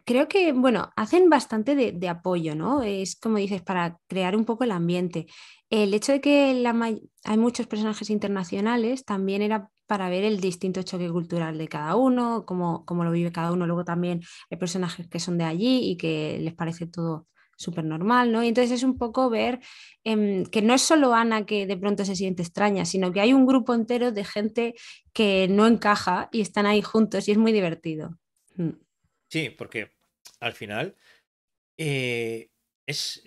Creo que, bueno, hacen bastante de apoyo, ¿no? Es como dices, para crear un poco el ambiente. El hecho de que hay muchos personajes internacionales también era para ver el distinto choque cultural de cada uno, cómo lo vive cada uno. Luego también hay personajes que son de allí y que les parece todo súper normal, ¿no? Y entonces es un poco ver que no es solo Ana que de pronto se siente extraña, sino que hay un grupo entero de gente que no encaja y están ahí juntos y es muy divertido. Mm. Sí, porque al final eh, es,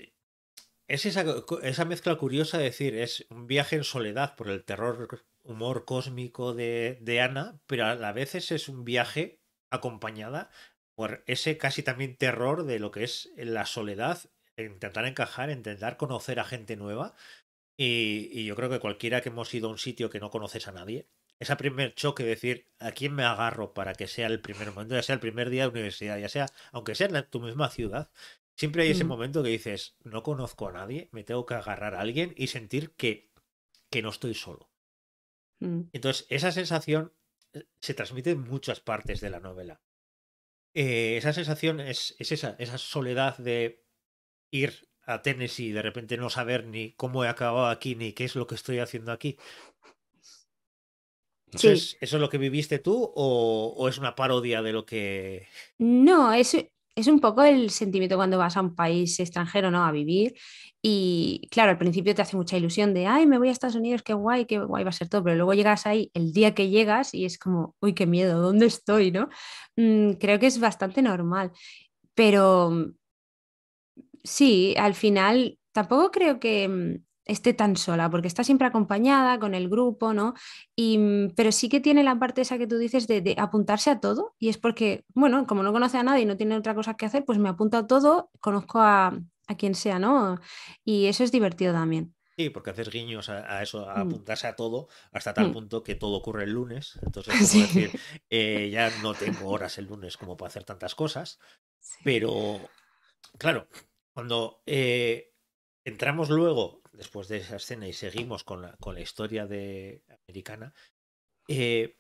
es esa mezcla curiosa de decir, es un viaje en soledad por el terror, humor cósmico de Ana, pero a la vez es un viaje acompañada por ese casi también terror de lo que es la soledad, intentar encajar, intentar conocer a gente nueva. Y yo creo que cualquiera que hemos ido a un sitio que no conoces a nadie, ese primer choque de decir a quién me agarro para que sea el primer momento, ya sea el primer día de universidad, ya sea, aunque sea en tu misma ciudad, siempre hay ese Mm. momento que dices, no conozco a nadie, me tengo que agarrar a alguien y sentir que no estoy solo. Mm. Entonces, esa sensación se transmite en muchas partes de la novela. Esa sensación es esa soledad de ir a Tennessee y de repente no saber ni cómo he acabado aquí, ni qué es lo que estoy haciendo aquí. Sí, Eso es lo que viviste tú o es una parodia de lo que... no, es un poco el sentimiento cuando vas a un país extranjero, ¿no? A vivir. Y claro, al principio te hace mucha ilusión de, ay, me voy a Estados Unidos, qué guay va a ser todo. Pero luego llegas ahí el día que llegas y es como, uy, qué miedo, ¿dónde estoy, no? Creo que es bastante normal. Pero sí, al final tampoco creo que esté tan sola, porque está siempre acompañada con el grupo, ¿no? Pero sí que tiene la parte esa que tú dices de apuntarse a todo, y es porque, bueno, como no conoce a nadie y no tiene otra cosa que hacer, pues me apunto a todo, conozco a quien sea, ¿no? Y eso es divertido también. Sí, porque haces guiños a eso, a Mm, apuntarse a todo, hasta tal mm. punto que todo ocurre el lunes. Entonces, como decir, Sí, ya no tengo horas el lunes como para hacer tantas cosas. sí. Pero, claro, cuando entramos luego, después de esa escena, y seguimos con la historia americana, eh,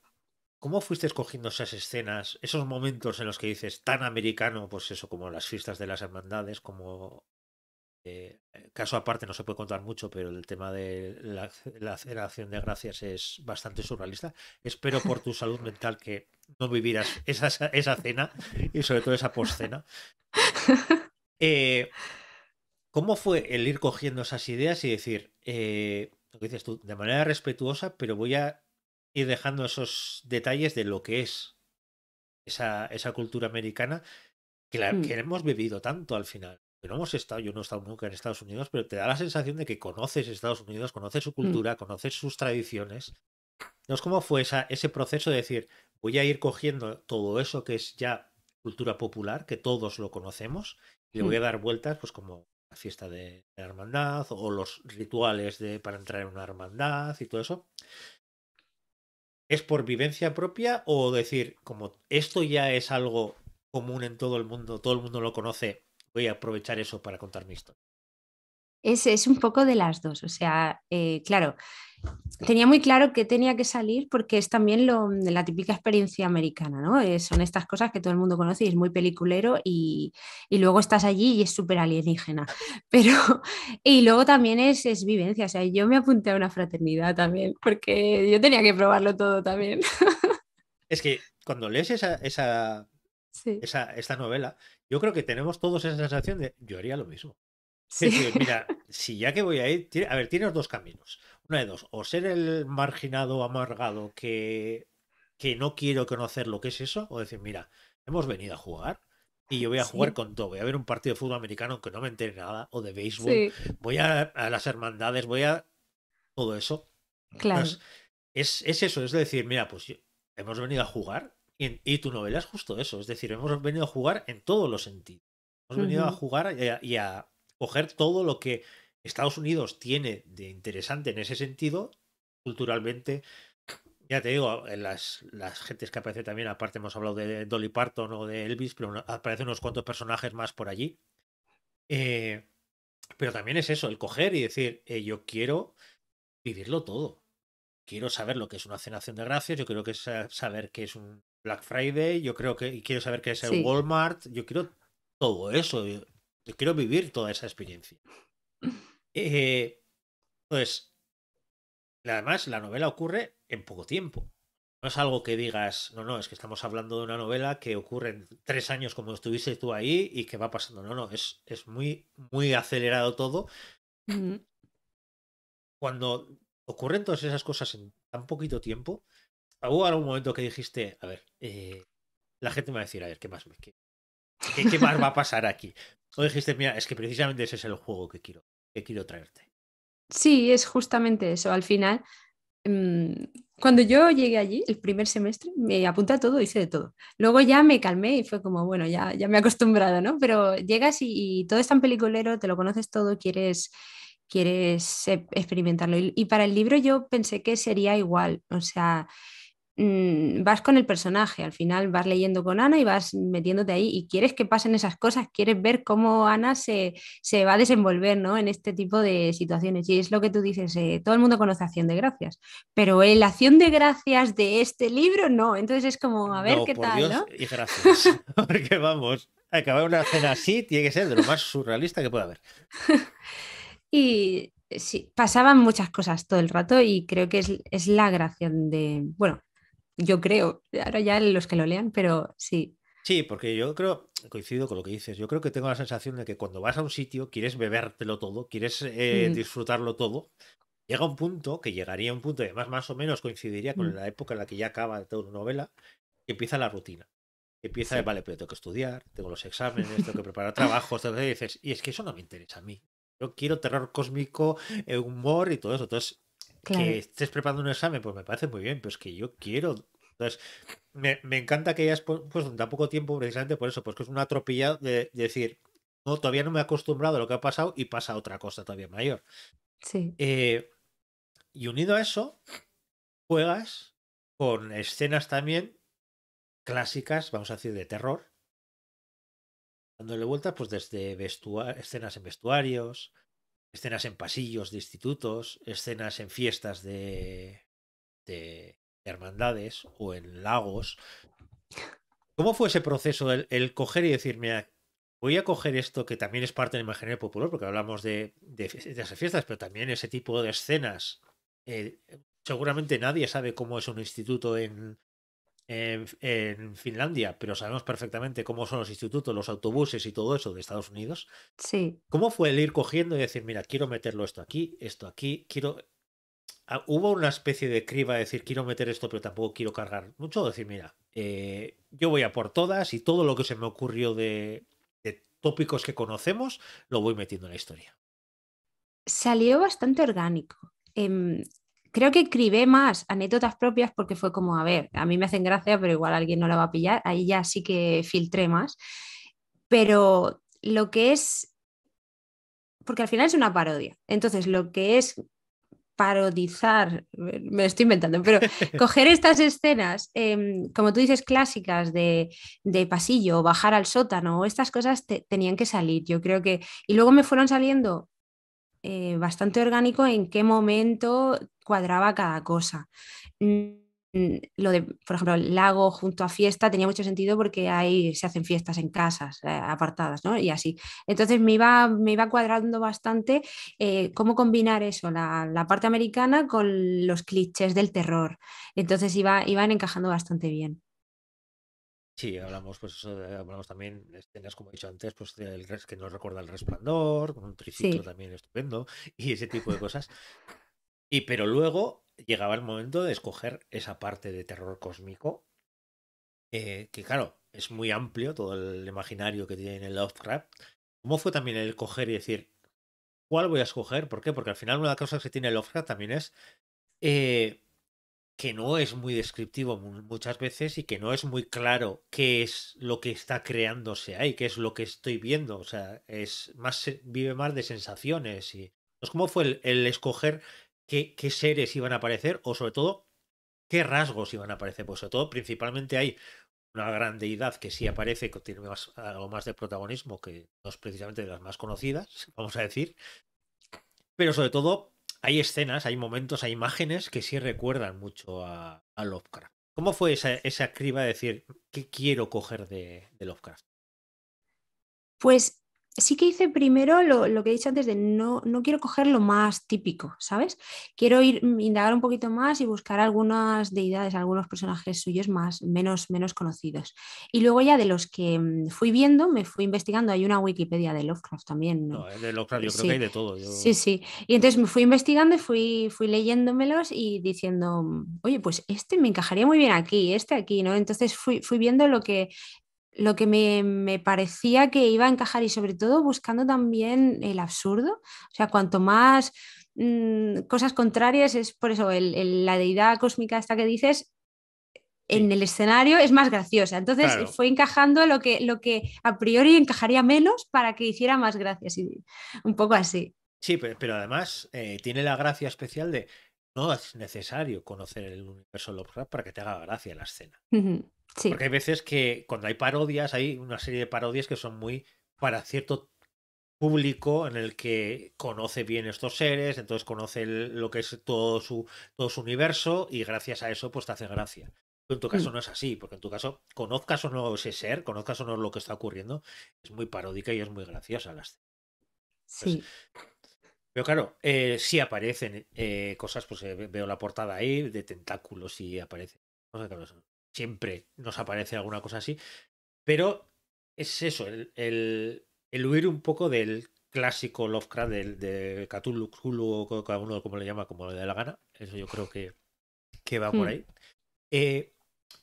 ¿cómo fuiste escogiendo esas escenas, esos momentos en los que dices tan americano, pues eso, como las fiestas de las hermandades, como caso aparte, no se puede contar mucho, pero el tema de la acción de gracias es bastante surrealista. Espero por tu salud mental que no vivieras esa cena y sobre todo esa poscena. Eh, ¿Cómo fue el ir cogiendo esas ideas y decir, lo que dices tú, de manera respetuosa, pero voy a ir dejando esos detalles de lo que es esa cultura americana que Mm, hemos vivido tanto al final? Que no hemos estado, yo no he estado nunca en Estados Unidos, pero te da la sensación de que conoces Estados Unidos, conoces su mm. cultura, conoces sus tradiciones. Entonces, ¿cómo fue ese proceso de decir, voy a ir cogiendo todo eso que es ya cultura popular, que todos lo conocemos, Le voy a dar vueltas, pues como la fiesta de la hermandad o los rituales para entrar en una hermandad y todo eso. ¿Es por vivencia propia o decir, como esto ya es algo común en todo el mundo lo conoce, voy a aprovechar eso para contar mi historia? Es un poco de las dos, o sea, claro, tenía muy claro que tenía que salir porque es también la típica experiencia americana, ¿no? Son estas cosas que todo el mundo conoce y es muy peliculero y luego estás allí y es súper alienígena. Pero, y luego también es vivencia, o sea, yo me apunté a una fraternidad también porque yo tenía que probarlo todo también. Es que cuando lees Sí, esta novela, yo creo que tenemos todos esa sensación de yo haría lo mismo. sí, Es decir, mira, si ya que voy a ir, a ver, tienes dos caminos. Una de dos, o ser el marginado amargado que no quiero conocer lo que es eso, o decir, mira, hemos venido a jugar y yo voy a jugar sí, con todo. Voy a ver un partido de fútbol americano aunque no me entere nada, o de béisbol, sí, voy a las hermandades, voy a todo eso. claro. Entonces, es eso, es decir, mira, pues hemos venido a jugar y tu novela es justo eso, es decir, hemos venido a jugar en todos los sentidos. Hemos venido a Ujú. jugar y a coger todo lo que Estados Unidos tiene de interesante en ese sentido, culturalmente. Ya te digo, en las gentes que aparecen también, aparte hemos hablado de Dolly Parton o de Elvis, pero aparecen unos cuantos personajes más por allí. Eh, pero también es eso, el coger y decir, yo quiero vivirlo todo. Quiero saber lo que es una cena de acción de gracias, yo quiero saber qué es un Black Friday, yo creo que y quiero saber qué es el Sí. Walmart, yo quiero todo eso, yo quiero vivir toda esa experiencia. Pues además la novela ocurre en poco tiempo. No es algo que digas, no, no, es que estamos hablando de una novela que ocurre en 3 años como estuviste tú ahí y que va pasando. No, no, es muy, muy acelerado todo. Ujú. Cuando ocurren todas esas cosas en tan poquito tiempo, hubo algún momento que dijiste, a ver, la gente me va a decir, a ver, ¿qué más va a pasar aquí? O dijiste, mira, es que precisamente ese es el juego que quiero traerte. Sí, es justamente eso. Al final, mm, cuando yo llegué allí, el primer semestre, me apunté a todo, hice de todo. Luego ya me calmé y fue como, bueno, ya me he acostumbrado, ¿no? Pero llegas y todo es tan peliculero, te lo conoces todo, quieres experimentarlo. Y para el libro yo pensé que sería igual, o sea, vas con el personaje, al final vas leyendo con Ana y vas metiéndote ahí y quieres que pasen esas cosas, quieres ver cómo Ana se va a desenvolver, ¿no? En este tipo de situaciones. Y es lo que tú dices, todo el mundo conoce Acción de Gracias, pero la Acción de Gracias de este libro no. Entonces es como, a ver No, qué por tal, Dios ¿no? y gracias. Porque vamos, acabar una cena así tiene que ser de lo más surrealista que pueda haber. Y sí, pasaban muchas cosas todo el rato y creo que es la gracia de, bueno, yo creo, ahora ya los que lo lean, pero sí. Sí, porque yo creo, coincido con lo que dices, yo creo que tengo la sensación de que cuando vas a un sitio quieres bebértelo todo, quieres Mm, disfrutarlo todo. Llega un punto, que llegaría a un punto, y además más o menos coincidiría con mm, la época en la que ya acaba toda una novela, que empieza la rutina. Empieza, sí. vale, pero tengo que estudiar, tengo los exámenes, tengo que preparar trabajos, y dices, y es que eso no me interesa a mí. Yo quiero terror cósmico, humor y todo eso. Entonces, que Claro. estés preparando un examen, pues me parece muy bien, pero es que yo quiero. Entonces, me encanta que hayas puesto en tan poco tiempo precisamente por eso, pues que es una atropellada de decir, no, todavía no me he acostumbrado a lo que ha pasado y pasa otra cosa todavía mayor. Sí, Eh, y unido a eso, juegas con escenas también clásicas, vamos a decir, de terror, dándole vueltas, pues desde escenas en vestuarios, escenas en pasillos de institutos, escenas en fiestas de hermandades o en lagos. ¿Cómo fue ese proceso, el coger y decir, mira, voy a coger esto que también es parte del imaginario popular, porque hablamos de esas fiestas, pero también ese tipo de escenas? eh, Seguramente nadie sabe cómo es un instituto en Finlandia, pero sabemos perfectamente cómo son los institutos, los autobuses y todo eso de Estados Unidos. sí. ¿Cómo fue el ir cogiendo y decir, mira, quiero meterlo esto aquí, quiero... ¿Hubo una especie de criba de decir, quiero meter esto, pero tampoco quiero cargar mucho? Decir, mira, yo voy a por todas y todo lo que se me ocurrió de tópicos que conocemos, lo voy metiendo en la historia. Salió bastante orgánico. Creo que escribí más anécdotas propias porque fue como, a ver, a mí me hacen gracia, pero igual alguien no la va a pillar. Ahí ya sí que filtré más. Pero lo que es, porque al final es una parodia, entonces lo que es parodizar, me lo estoy inventando, pero coger estas escenas, como tú dices, clásicas de pasillo, bajar al sótano, estas cosas tenían que salir, yo creo que, y luego me fueron saliendo bastante orgánico en qué momento cuadraba cada cosa. Lo de, por ejemplo, el lago junto a fiesta tenía mucho sentido porque ahí se hacen fiestas en casas apartadas, ¿no? Y así. Entonces me iba cuadrando bastante cómo combinar eso, la parte americana con los clichés del terror. Entonces iban encajando bastante bien. Sí, hablamos, pues eso, hablamos también de escenas, como he dicho antes, pues que nos recuerda el Resplandor, con un triciclo Sí. también estupendo, y ese tipo de cosas. Y pero luego llegaba el momento de escoger esa parte de terror cósmico, que claro, es muy amplio todo el imaginario que tiene el Lovecraft. ¿Cómo fue también el coger y decir, cuál voy a escoger? ¿Por qué? Porque al final una de las cosas que tiene Lovecraft también es eh, que no es muy descriptivo muchas veces y que no es muy claro qué es lo que está creándose ahí, qué es lo que estoy viendo. O sea, es más, vive más de sensaciones. Y pues, ¿cómo fue el escoger qué seres iban a aparecer o sobre todo qué rasgos iban a aparecer? Pues sobre todo, principalmente hay una gran deidad que sí aparece, que tiene algo más de protagonismo, que no es precisamente de las más conocidas, vamos a decir, pero sobre todo hay escenas, hay momentos, hay imágenes que sí recuerdan mucho a Lovecraft. ¿Cómo fue esa criba de decir qué quiero coger de Lovecraft? Pues sí que hice primero lo que he dicho antes de no quiero coger lo más típico, ¿sabes? Quiero indagar un poquito más y buscar algunas deidades, algunos personajes suyos menos conocidos. Y luego ya de los que fui viendo, me fui investigando. Hay una Wikipedia de Lovecraft también, No, ¿no? de Lovecraft yo creo que hay Sí, de todo. sí, sí. Y entonces me fui investigando y fui leyéndomelos y diciendo, oye, pues este me encajaría muy bien aquí, este aquí, ¿no? Entonces fui viendo lo que me parecía que iba a encajar y sobre todo buscando también el absurdo. O sea, cuanto más cosas contrarias es por eso, la deidad cósmica esta que dices, en Sí, el escenario es más graciosa. Entonces claro. fue encajando lo que a priori encajaría menos para que hiciera más gracias. Y un poco así. Sí, pero además tiene la gracia especial de no es necesario conocer el universo Lovecraft para que te haga gracia la escena. Sí. Porque hay veces que cuando hay parodias, hay una serie de parodias que son muy para cierto público en el que conoce bien estos seres, entonces conoce lo que es todo su universo y gracias a eso pues te hace gracia. Pero en tu caso no es así, porque en tu caso, conozcas o no ese ser, conozcas o no lo que está ocurriendo, es muy paródica y es muy graciosa la escena. Entonces, Sí. pero claro, sí aparecen cosas, pues veo la portada ahí de tentáculos y aparece. O sea, claro, siempre nos aparece alguna cosa así, pero es eso, el huir un poco del clásico Lovecraft, de Cthulhu, Cthulhu, o cada uno como le llama, como le dé la gana. Eso yo creo que va por ahí. Eh,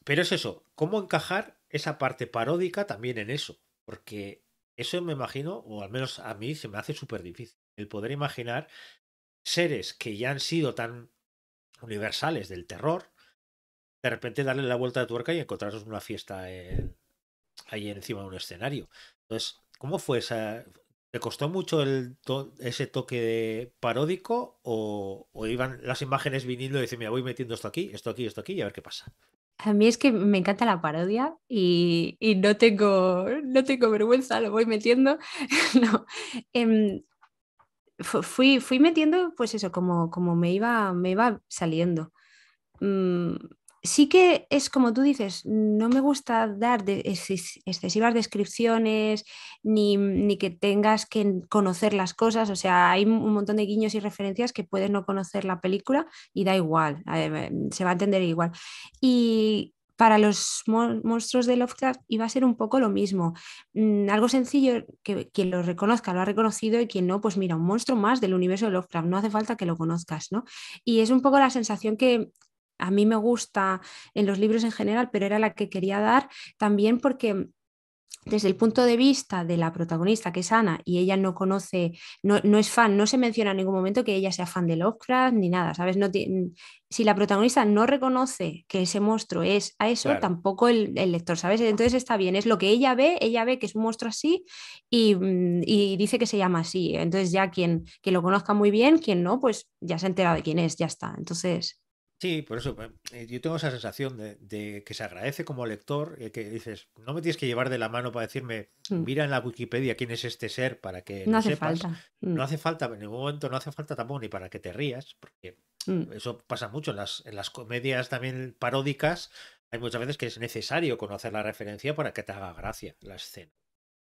pero es eso, ¿cómo encajar esa parte paródica también en eso? Porque eso me imagino, o al menos a mí se me hace súper difícil, el poder imaginar seres que ya han sido tan universales del terror, de repente darle la vuelta de tuerca y encontrarnos una fiesta ahí encima de un escenario. Entonces, ¿cómo fue esa? ¿Te costó mucho ese toque paródico o iban las imágenes viniendo y decir, mira, voy metiendo esto aquí, esto aquí, esto aquí y a ver qué pasa? A mí es que me encanta la parodia y no tengo vergüenza, lo voy metiendo. No. Em, fui metiendo, pues eso, como me iba saliendo. Mm, sí que es como tú dices, no me gusta dar excesivas descripciones ni que tengas que conocer las cosas. O sea, hay un montón de guiños y referencias que puedes no conocer la película y da igual, se va a entender igual. Y para los monstruos de Lovecraft iba a ser un poco lo mismo. Algo sencillo, que quien lo reconozca lo ha reconocido y quien no, pues mira, un monstruo más del universo de Lovecraft, no hace falta que lo conozcas, ¿no? Y es un poco la sensación que a mí me gusta en los libros en general, pero era la que quería dar también porque desde el punto de vista de la protagonista, que es Ana, y ella no conoce, no es fan, no se menciona en ningún momento que ella sea fan de Lovecraft ni nada, ¿sabes? Si la protagonista no reconoce que ese monstruo es a eso, Claro. tampoco el lector, ¿sabes? Entonces está bien, es lo que ella ve que es un monstruo así y dice que se llama así. Entonces ya quien lo conozca muy bien, quien no, pues ya se entera de quién es, ya está. Entonces... Sí, por eso yo tengo esa sensación de que se agradece como lector, que dices, no me tienes que llevar de la mano para decirme, mm, mira en la Wikipedia quién es este ser para que no lo hace sepas. falta. No hace falta, en ningún momento no hace falta tampoco ni para que te rías, porque Mm, eso pasa mucho en las comedias también paródicas. Hay muchas veces que es necesario conocer la referencia para que te haga gracia la escena.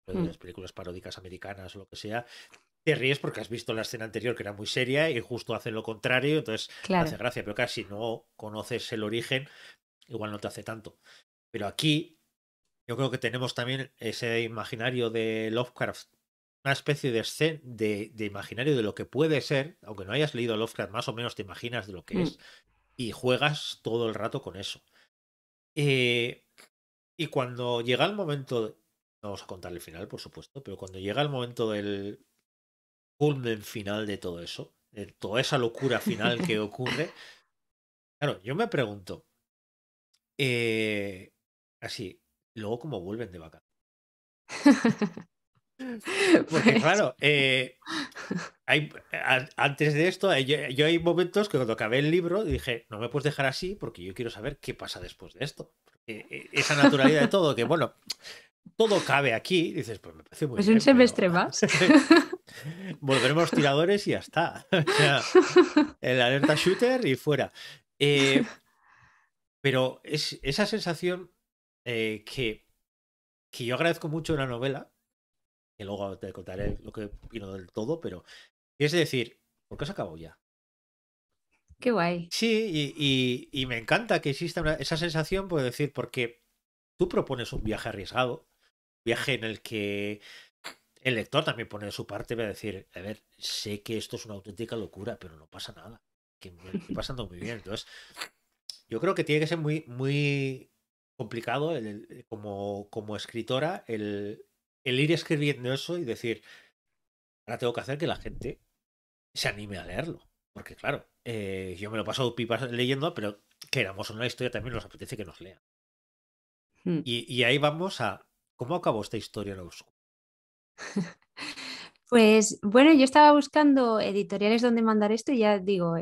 De mm, las películas paródicas americanas o lo que sea, te ríes porque has visto la escena anterior que era muy seria y justo hacen lo contrario, entonces te hace claro. gracia, pero casi si no conoces el origen, igual no te hace tanto. Pero aquí yo creo que tenemos también ese imaginario de Lovecraft, una especie de, de imaginario de lo que puede ser, aunque no hayas leído Lovecraft, más o menos te imaginas de lo que Mm. es y juegas todo el rato con eso. Eh, y cuando llega el momento, no vamos a contar el final, por supuesto, pero cuando llega el momento del culmen final de todo eso, de toda esa locura final que ocurre, claro, yo me pregunto, eh, así, luego cómo vuelven de vacaciones. Porque Pues, claro, antes de esto, yo hay momentos que cuando acabé el libro dije, no me puedes dejar así porque yo quiero saber qué pasa después de esto. Porque, esa naturalidad de todo, que bueno, todo cabe aquí, dices, pues me parece muy pues un bien, pero semestre más. volveremos los tiradores y ya está. O sea, el alerta shooter y fuera. Eh, pero es esa sensación que yo agradezco mucho en la novela, que luego te contaré lo que opino del todo, pero es decir, ¿por qué se acabó ya? Qué guay. Sí, y me encanta que exista esa sensación, puedo decir, porque tú propones un viaje arriesgado, un viaje en el que el lector también pone de su parte para decir, a ver, sé que esto es una auténtica locura, pero no pasa nada, que me lo estoy pasando muy bien. Entonces, yo creo que tiene que ser muy, muy complicado como escritora el ir escribiendo eso y decir, ahora tengo que hacer que la gente se anime a leerlo. Porque claro, yo me lo paso pipas leyendo, pero queramos una historia también nos apetece que nos lean. Mm. Y ahí vamos a cómo acabó esta historia en oscuro. Pues bueno, yo estaba buscando editoriales donde mandar esto y ya digo,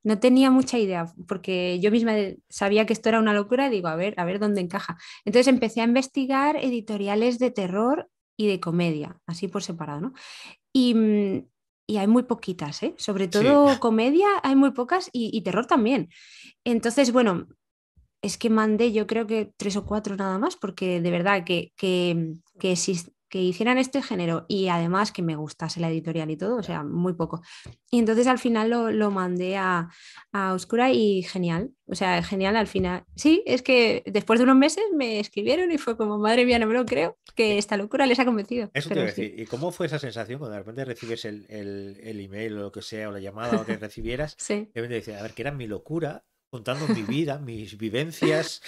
no tenía mucha idea porque yo misma sabía que esto era una locura y digo, a ver dónde encaja. Entonces empecé a investigar editoriales de terror y de comedia, así por separado, ¿no? Y, y hay muy poquitas, ¿eh? Sobre Sí, todo comedia hay muy pocas y terror también. Entonces, bueno, es que mandé yo creo que tres o cuatro nada más, porque de verdad que hicieran este género y además que me gustase la editorial y todo, o ya. sea, muy poco. Y entonces al final lo mandé a Oscura y genial, o sea, genial al final. Sí, es que después de unos meses me escribieron y fue como, madre mía, no me lo creo, que Eh, esta locura les ha convencido, Eso te iba pero a sí. decir. ¿Y cómo fue esa sensación cuando de repente recibes el email o lo que sea, o la llamada o lo que recibieras? Sí. De repente dice, a ver, que era mi locura, contando mi vida, mis vivencias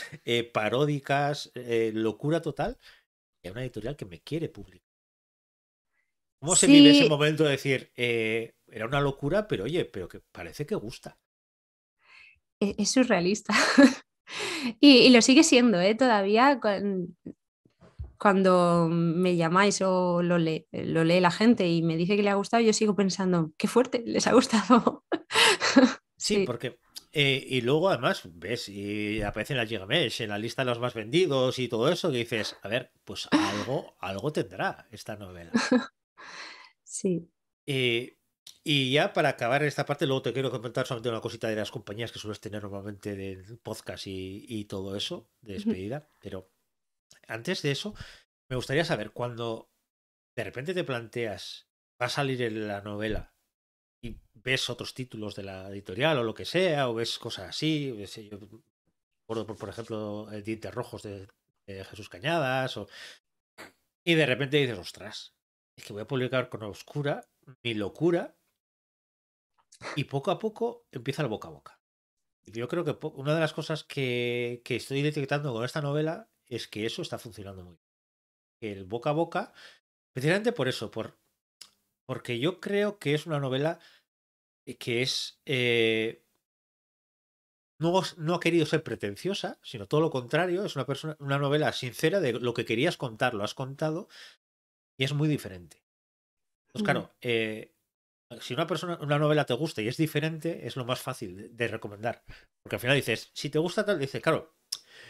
paródicas, locura total, y una editorial que me quiere publicar. ¿Cómo se vive ese Sí, momento de decir, era una locura, pero oye, pero que parece que gusta? es surrealista. Y lo sigue siendo, ¿eh? Todavía cuando me llamáis o lo lee la gente y me dice que le ha gustado, yo sigo pensando, qué fuerte, les ha gustado. Sí, Sí. porque. Y luego además ves, y aparece en la Gigamesh, en la lista de los más vendidos y todo eso, que dices, a ver, pues algo tendrá esta novela. Sí. Eh, y ya para acabar esta parte, luego te quiero comentar solamente una cosita de las compañías que sueles tener normalmente del podcast y todo eso, de despedida. Pero antes de eso, me gustaría saber, cuando de repente te planteas, va a salir en la novela y ves otros títulos de la editorial o lo que sea, o ves cosas así, yo recuerdo por ejemplo, Dientes Rojos de Jesús Cañadas, y de repente dices, ostras, es que voy a publicar con Oscura mi locura. Y poco a poco empieza el boca a boca. Y yo creo que una de las cosas que estoy detectando con esta novela es que eso está funcionando muy bien. el boca a boca, precisamente por eso, porque yo creo que es una novela que no ha querido ser pretenciosa, sino todo lo contrario, es una novela sincera de lo que querías contar, lo has contado y es muy diferente. Pues Mm. claro, si una novela te gusta y es diferente, es lo más fácil de recomendar. Porque al final dices, si te gusta tal, dices, claro,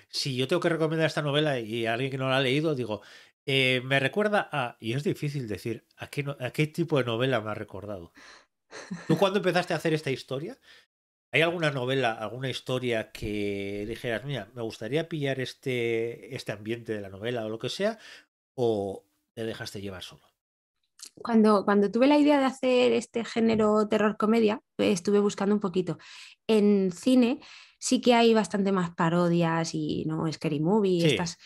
si yo tengo que recomendar esta novela y a alguien que no la ha leído, digo, me recuerda a. Y es difícil decir a qué tipo de novela me ha recordado. ¿Tú cuando empezaste a hacer esta historia? ¿Hay alguna novela, alguna historia que dijeras, mira, me gustaría pillar este ambiente de la novela o lo que sea? ¿O te dejaste llevar solo? Cuando tuve la idea de hacer este género terror comedia, estuve buscando un poquito. En cine sí que hay bastante más parodias y no Scary Movie, Sí. estas.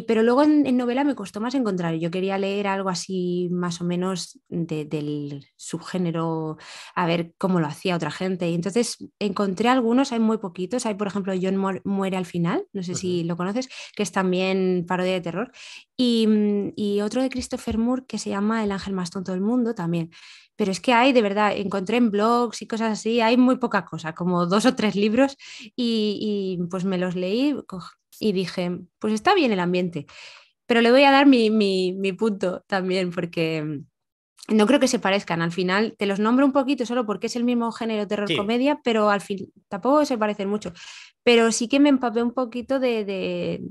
Pero luego en novela me costó más encontrar. Yo quería leer algo así más o menos del subgénero, a ver cómo lo hacía otra gente. Y entonces encontré algunos, hay muy poquitos. Hay, por ejemplo, muere al final, no sé Ujú. si lo conoces, que es también parodia de terror. Y otro de Christopher Moore que se llama El ángel más tonto del mundo también. Pero es que hay, de verdad, encontré en blogs y cosas así, hay muy poca cosa, como 2 o 3 libros pues me los leí y dije, pues está bien el ambiente, pero le voy a dar mi punto también porque no creo que se parezcan. Al final te los nombro un poquito solo porque es el mismo género Sí, terror-comedia, pero al fin tampoco se parecen mucho. Pero sí que me empapé un poquito de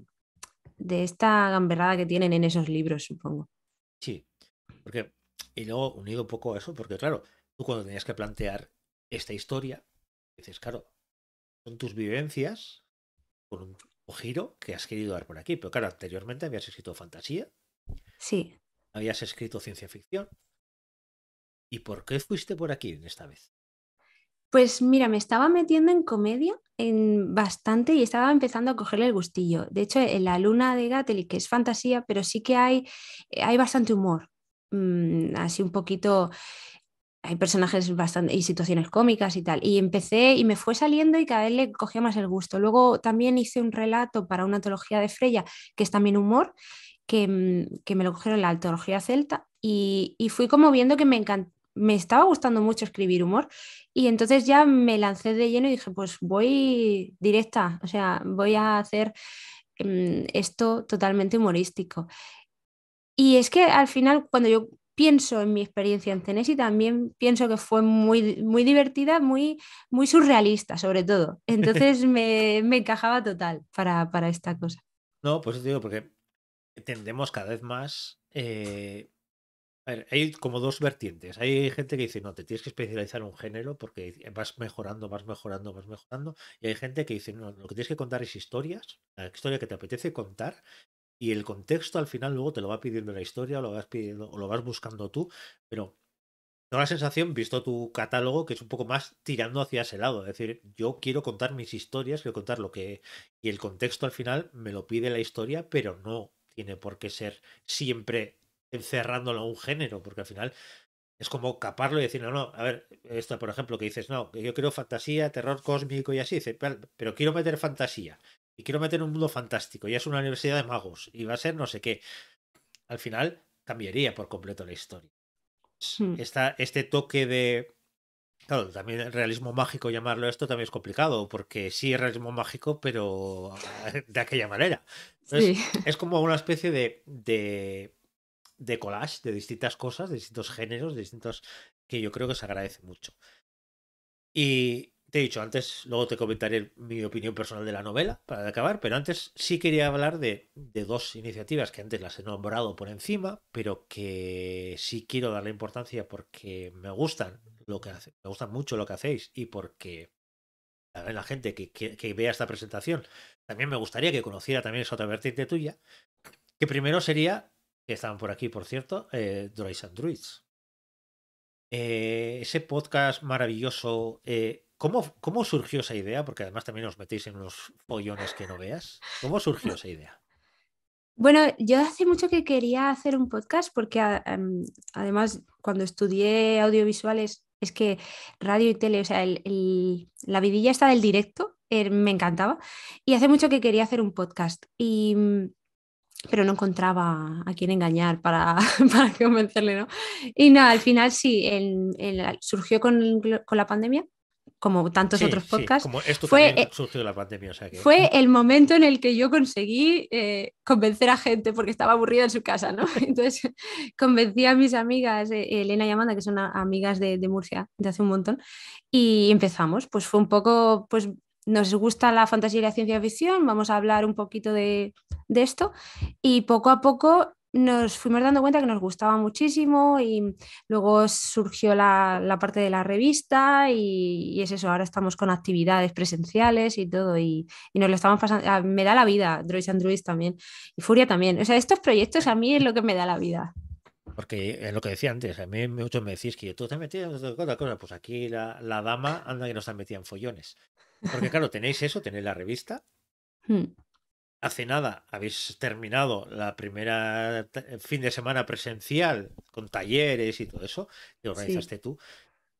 esta gamberrada que tienen en esos libros, supongo. sí. Porque, y luego unido un poco a eso, porque claro, tú cuando tenías que plantear esta historia, dices, claro, son tus vivencias con un giro que has querido dar por aquí. Pero claro, anteriormente habías escrito fantasía, Sí. habías escrito ciencia ficción. ¿Y por qué fuiste por aquí en esta vez? Pues mira, me estaba metiendo en comedia en bastante y estaba empezando a cogerle el gustillo. De hecho, en La luna de Gately, que es fantasía, pero sí que hay bastante humor. Así un poquito, hay personajes bastante y situaciones cómicas y tal. Y empecé y me fue saliendo y cada vez le cogía más el gusto. Luego también hice un relato para una antología de Freya, que es también humor, que me lo cogieron en la antología celta y fui como viendo que me estaba gustando mucho escribir humor y entonces ya me lancé de lleno y dije, pues voy directa, o sea, voy a hacer esto totalmente humorístico. Y es que al final, cuando yo pienso en mi experiencia en Tennessee, también pienso que fue muy, muy divertida, muy surrealista, sobre todo. Entonces me encajaba total para esta cosa. No, pues te digo, porque tendemos cada vez más. A ver, hay como dos vertientes. Hay gente que dice, no, te tienes que especializar en un género porque vas mejorando, vas mejorando, vas mejorando. Y hay gente que dice, no, lo que tienes que contar es historias, la historia que te apetece contar. Y el contexto al final luego te lo va pidiendo la historia, o lo vas pidiendo, o lo vas buscando tú. Pero tengo la sensación, visto tu catálogo, que es un poco más tirando hacia ese lado. Es decir, yo quiero contar mis historias, quiero contar lo que. Y el contexto al final me lo pide la historia, pero no tiene por qué ser siempre encerrándolo a un género, porque al final es como caparlo y decir, no, no, a ver, esto por ejemplo, que dices, no, que yo quiero fantasía, terror cósmico y así, dice, pero quiero meter fantasía y quiero meter un mundo fantástico, y es una universidad de magos y va a ser no sé qué. Al final cambiaría por completo la historia. Mm. Este toque de. Claro, también el realismo mágico, llamarlo esto también es complicado, porque sí es realismo mágico, pero de aquella manera. Sí. Entonces, es como una especie de collage de distintas cosas, de distintos géneros, de distintos, que yo creo que se agradece mucho. Y te he dicho antes, luego te comentaré mi opinión personal de la novela para acabar, pero antes sí quería hablar de dos iniciativas que antes las he nombrado por encima, pero que sí quiero darle importancia porque me gustan me gusta mucho lo que hacéis y porque la gente que vea esta presentación también me gustaría que conociera también esa otra vertiente tuya, que primero sería, que estaban por aquí por cierto, Droids and Druids. Ese podcast maravilloso, ¿cómo surgió esa idea? Porque además también os metéis en unos follones que no veas. ¿Cómo surgió esa idea? Bueno, yo hace mucho que quería hacer un podcast porque además cuando estudié audiovisuales es que radio y tele, o sea, la vidilla está del directo, me encantaba y hace mucho que quería hacer un podcast pero no encontraba a quién engañar para, para convencerle, ¿no? Y nada, al final sí, surgió con la pandemia, como tantos Sí, otros sí, podcasts, como esto fue, también surgió de la pandemia, o sea que... fue el momento en el que yo conseguí convencer a gente porque estaba aburrida en su casa, ¿no? Entonces convencí a mis amigas, Elena y Amanda, que son amigas de Murcia de hace un montón, y empezamos. Pues fue un poco, pues nos gusta la fantasía y la ciencia ficción, vamos a hablar un poquito de esto y poco a poco nos fuimos dando cuenta que nos gustaba muchísimo y luego surgió la parte de la revista y es eso, ahora estamos con actividades presenciales y todo y nos lo estamos pasando, me da la vida, Droids and Druids también y Furia también, o sea, estos proyectos a mí es lo que me da la vida. Porque es lo que decía antes, a mí muchos me decís que tú te has metido en otra cosa, pues aquí la dama anda que no está metida en follones. Porque claro, tenéis eso, tenéis la revista. Hmm. Hace nada habéis terminado la primera fin de semana presencial con talleres y todo eso que Sí. organizaste tú.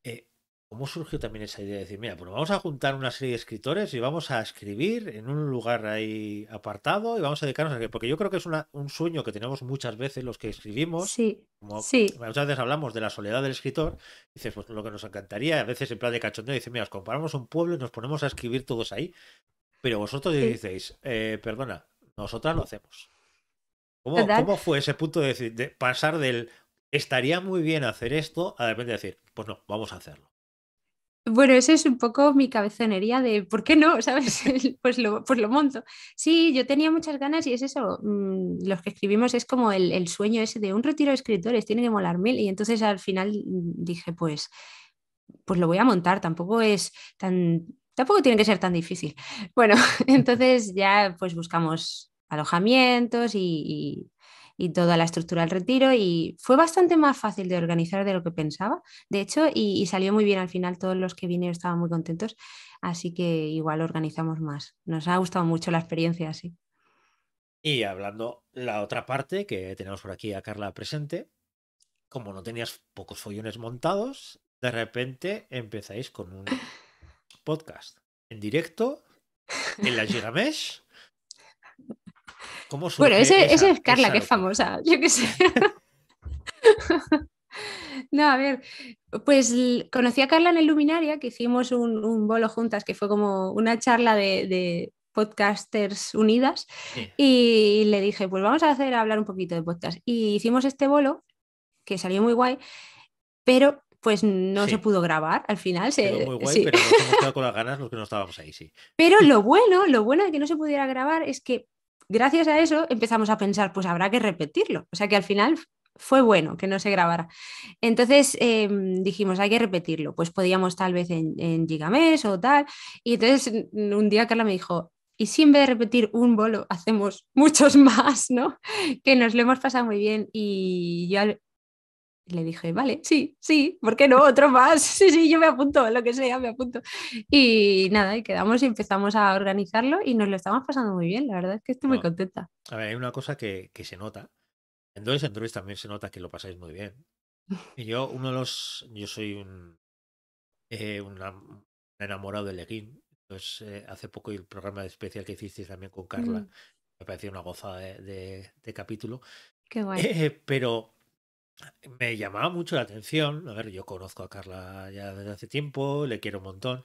Eh, ¿Cómo surgió también esa idea de decir, mira, pues vamos a juntar una serie de escritores y vamos a escribir en un lugar ahí apartado y vamos a dedicarnos a que, porque yo creo que es un sueño que tenemos muchas veces los que escribimos, Sí, como sí, muchas veces hablamos de la soledad del escritor, dices, pues lo que nos encantaría, a veces en plan de cachondeo, dices, mira, nos comparamos un pueblo y nos ponemos a escribir todos ahí, pero vosotros sí, dices, perdona, nosotras lo hacemos. total. ¿Cómo fue ese punto de pasar del estaría muy bien hacer esto a de repente decir, pues no, vamos a hacerlo? Bueno, eso es un poco mi cabezonería de ¿por qué no? ¿Sabes? Pues lo monto. Sí, yo tenía muchas ganas y es eso. Los que escribimos es como el sueño ese de un retiro de escritores, tiene que molar mil. Y entonces al final dije, pues lo voy a montar, tampoco tiene que ser tan difícil. Bueno, entonces ya pues buscamos alojamientos y toda la estructura del retiro y fue bastante más fácil de organizar de lo que pensaba, de hecho, y salió muy bien al final, todos los que vinieron estaban muy contentos, así que igual organizamos más. Nos ha gustado mucho la experiencia, sí. Y hablando la otra parte, que tenemos por aquí a Carla presente, como no tenías pocos follones montados, de repente empezáis con un podcast en directo en la Gigamesh. ¿Cómo Bueno, surge ese es Carla, esa que es locura? famosa, yo qué sé. No, a ver, pues conocí a Carla en el Luminaria, que hicimos un bolo juntas, que fue como una charla de podcasters unidas, Sí, y le dije, pues vamos a hablar un poquito de podcast. Y hicimos este bolo, que salió muy guay, pero pues no se sí, pudo grabar al final, quedó muy guay, sí. pero nos hemos quedado con las ganas los que no estábamos ahí, sí. Pero lo bueno de que no se pudiera grabar es que gracias a eso empezamos a pensar, pues habrá que repetirlo. O sea que al final fue bueno que no se grabara. Entonces dijimos, hay que repetirlo. Pues podíamos tal vez en Gigamesh o tal. Y entonces un día Carla me dijo, ¿y si en vez de repetir un bolo hacemos muchos más, ¿no? Que nos lo hemos pasado muy bien. Y yo le dije, vale, sí, sí, ¿por qué no? Otro más. Sí, sí, yo me apunto, lo que sea, me apunto. Y nada, y quedamos y empezamos a organizarlo y nos lo estamos pasando muy bien. La verdad es que estoy muy No, contenta. a ver, hay una cosa que se nota. En Droids también se nota que lo pasáis muy bien. Y yo soy un enamorado de Leguín. Entonces, hace poco el programa especial que hicisteis también con Carla Mm, me pareció una gozada de capítulo. qué guay. Pero me llamaba mucho la atención. A ver, yo conozco a Carla ya desde hace tiempo, le quiero un montón.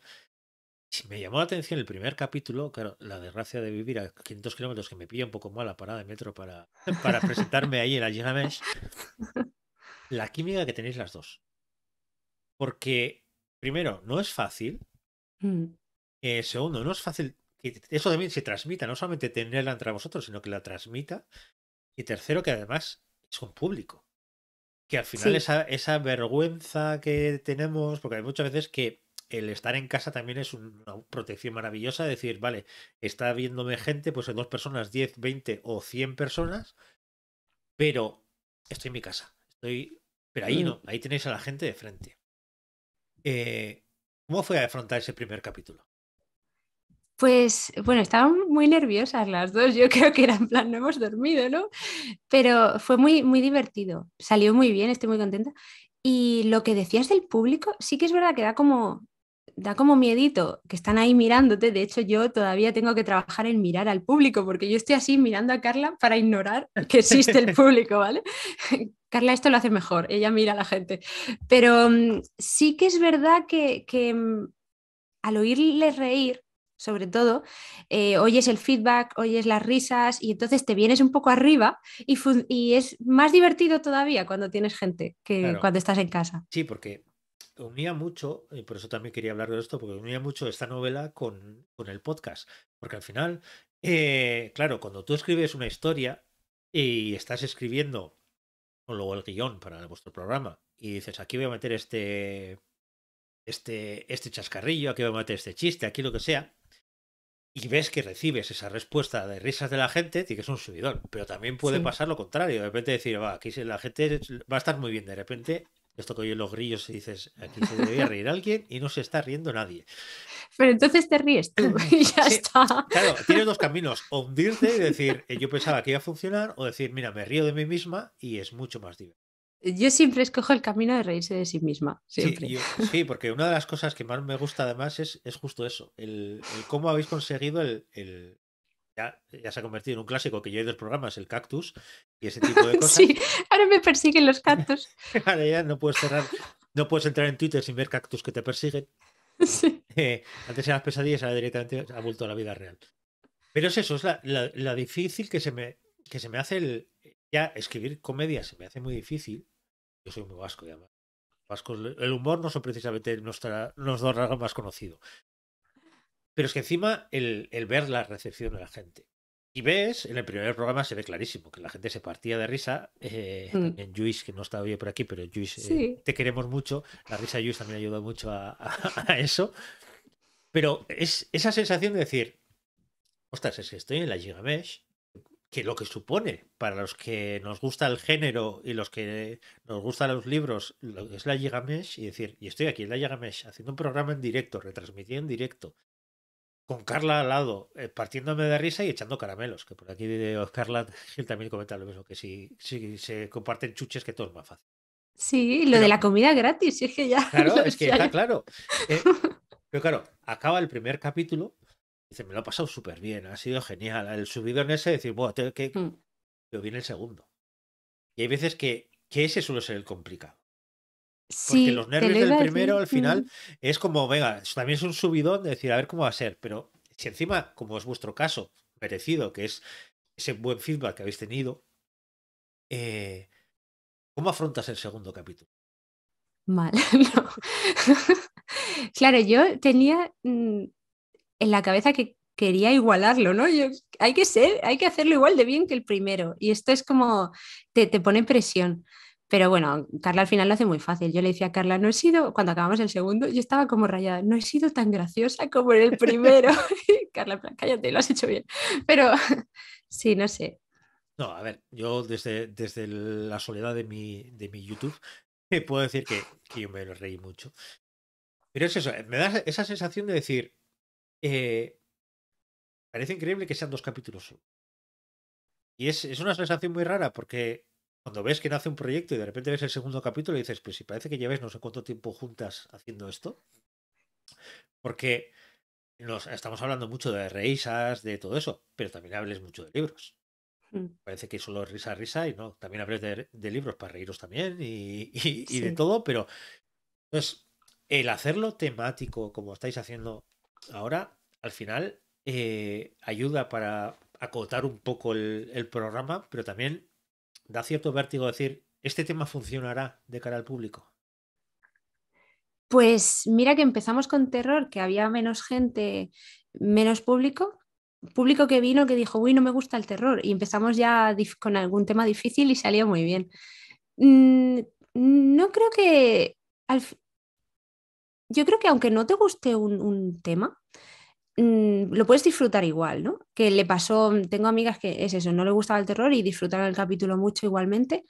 Si me llamó la atención el primer capítulo, claro, la desgracia de vivir a 500 kilómetros que me pilla un poco mal la parada de metro para presentarme ahí en la Gigamesh, la química que tenéis las dos. Porque, primero, no es fácil. Mm, Segundo, no es fácil que eso también se transmita, no solamente tenerla entre vosotros, sino que la transmita. Y tercero, que además es un público. Que al final sí. esa vergüenza que tenemos, porque hay muchas veces que el estar en casa también es una protección maravillosa, decir, vale, está viéndome gente, pues en 2 personas, 10 20 o 100 personas, pero estoy en mi casa. Pero ahí Mm. no, ahí tenéis a la gente de frente. Eh, ¿Cómo fue afrontar ese primer capítulo? Pues bueno, estaban muy nerviosas las dos. Yo creo que era en plan, no hemos dormido, ¿no? Pero fue muy, muy divertido. Salió muy bien, estoy muy contenta. Y lo que decías del público, sí que es verdad que da como. da como miedito que están ahí mirándote. De hecho, yo todavía tengo que trabajar en mirar al público, porque yo estoy así mirando a Carla para ignorar que existe el público, ¿vale? Carla esto lo hace mejor, ella mira a la gente. Pero sí que es verdad que al oírles reír, sobre todo, oyes el feedback, oyes las risas y entonces te vienes un poco arriba y es más divertido todavía cuando tienes gente que Claro, cuando estás en casa. sí, porque unía mucho, y por eso también quería hablar de esto, porque unía mucho esta novela con el podcast. Porque al final, claro, cuando tú escribes una historia y estás escribiendo, o luego el guión para vuestro programa, y dices, aquí voy a meter este chascarrillo, aquí voy a meter este chiste, aquí lo que sea, y ves que recibes esa respuesta de risas de la gente, tienes un subidón. Pero también puede Sí. pasar lo contrario. De repente decir, va, aquí la gente va a estar muy bien. De repente, esto que oyen los grillos y dices, aquí se debería reír alguien y no se está riendo nadie. Pero entonces te ríes tú y ya Sí, está. claro, tienes dos caminos. O hundirte y decir, yo pensaba que iba a funcionar, o decir, mira, me río de mí misma y es mucho más divertido. Yo siempre escojo el camino de reírse de sí misma, Sí, siempre. sí, porque una de las cosas que más me gusta además es justo eso, el cómo habéis conseguido ya se ha convertido en un clásico que yo he ido a los programas, el cactus y ese tipo de Sí, cosas. ahora me persiguen los cactus. Ahora ya no puedes cerrar, no puedes entrar en Twitter sin ver cactus que te persiguen. Sí. Antes eran las pesadillas, ahora directamente ha vuelto a la vida real. Pero es eso, es la difícil que se me hace ya escribir comedia se me hace muy difícil. Yo soy muy vasco, ya. Vascos, el humor no son precisamente los dos rasgos más conocidos. Pero es que encima el ver la recepción de la gente. Y ves, en el primer programa se ve clarísimo que la gente se partía de risa. Mm, También Luis, que no está hoy por aquí, pero Luis, sí. te queremos mucho. La risa de Luis también ayudó mucho a eso. Pero es esa sensación de decir, ostras, es que estoy en la Gigamesh, que lo que supone para los que nos gusta el género y los que nos gustan los libros, lo que es la Gigamesh, y decir, y estoy aquí en la Gigamesh haciendo un programa en directo, retransmitiendo en directo con Carla al lado, partiéndome de risa y echando caramelos. Que por aquí Carla Gil también comenta lo mismo, que si se comparten chuches, que todo es más fácil. Sí, lo de Pero la comida gratis, es que ya claro, lo es que decía está yo. claro. Pero claro, acaba el primer capítulo, dice, me lo ha pasado súper bien, ha sido genial. El subidón ese, decir, bueno, Mm, pero viene el segundo. Y hay veces que ese suele ser el complicado. Porque los sí, te nervios lo del iba a primero decir. al final es como, venga, también es un subidón de decir, a ver cómo va a ser. Pero si encima, como es vuestro caso, merecido, que es ese buen feedback que habéis tenido, eh, ¿cómo afrontas el segundo capítulo? Mal, no. Claro, yo tenía en la cabeza que quería igualarlo, ¿no? Hay que hacerlo igual de bien que el primero. Y esto es como, te pone presión. Pero bueno, Carla al final lo hace muy fácil. Yo le decía a Carla, no he sido, cuando acabamos el segundo, yo estaba como rayada, no he sido tan graciosa como en el primero. Y Carla, en plan, cállate, lo has hecho bien. Pero sí, no sé. No, a ver, yo desde la soledad de mi YouTube puedo decir que yo me lo reí mucho. Pero es eso, me da esa sensación de decir, eh, parece increíble que sean dos capítulos solo. Y es una sensación muy rara porque cuando ves que nace un proyecto y de repente ves el segundo capítulo y dices, pues si parece que lleves no sé cuánto tiempo juntas haciendo esto, porque estamos hablando mucho de risas, de todo eso, pero también hables mucho de libros. Mm, Parece que solo risa, risa y no, también hables de libros para reíros también y de sí. todo, pero entonces el hacerlo temático como estáis haciendo ahora, al final ayuda para acotar un poco el programa, pero también da cierto vértigo decir, este tema funcionará de cara al público. Pues mira que empezamos con terror, que había menos gente, menos público, público que vino que dijo, uy, no me gusta el terror, y empezamos ya con algún tema difícil y salió muy bien. Mm, no creo que, al fi- yo creo que aunque no te guste un tema, lo puedes disfrutar igual, ¿no? Que le pasó, tengo amigas que es eso, no le gustaba el terror y disfrutaron el capítulo mucho igualmente.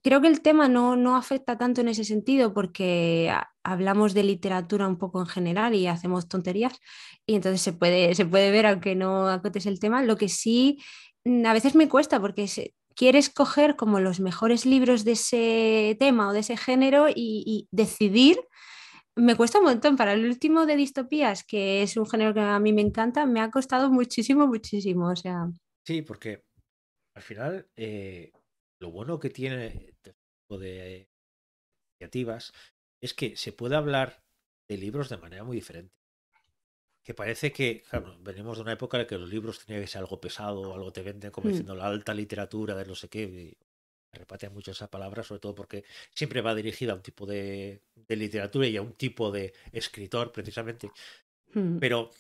Creo que el tema no afecta tanto en ese sentido porque hablamos de literatura un poco en general y hacemos tonterías y entonces se puede ver aunque no acotes el tema. Lo que sí a veces me cuesta porque quieres coger como los mejores libros de ese tema o de ese género y decidir Me cuesta un montón. Para el último de distopías, que es un género que a mí me encanta, me ha costado muchísimo, muchísimo. O sea, Sí, porque al final lo bueno que tiene este tipo de iniciativas es que se puede hablar de libros de manera muy diferente. Que parece que, claro, venimos de una época en la que los libros tenían que ser algo pesado, algo te venden como mm, diciendo la alta literatura de no sé qué. Y me repatea mucho esa palabra, sobre todo porque siempre va dirigida a un tipo de literatura y a un tipo de escritor, precisamente. mm, Pero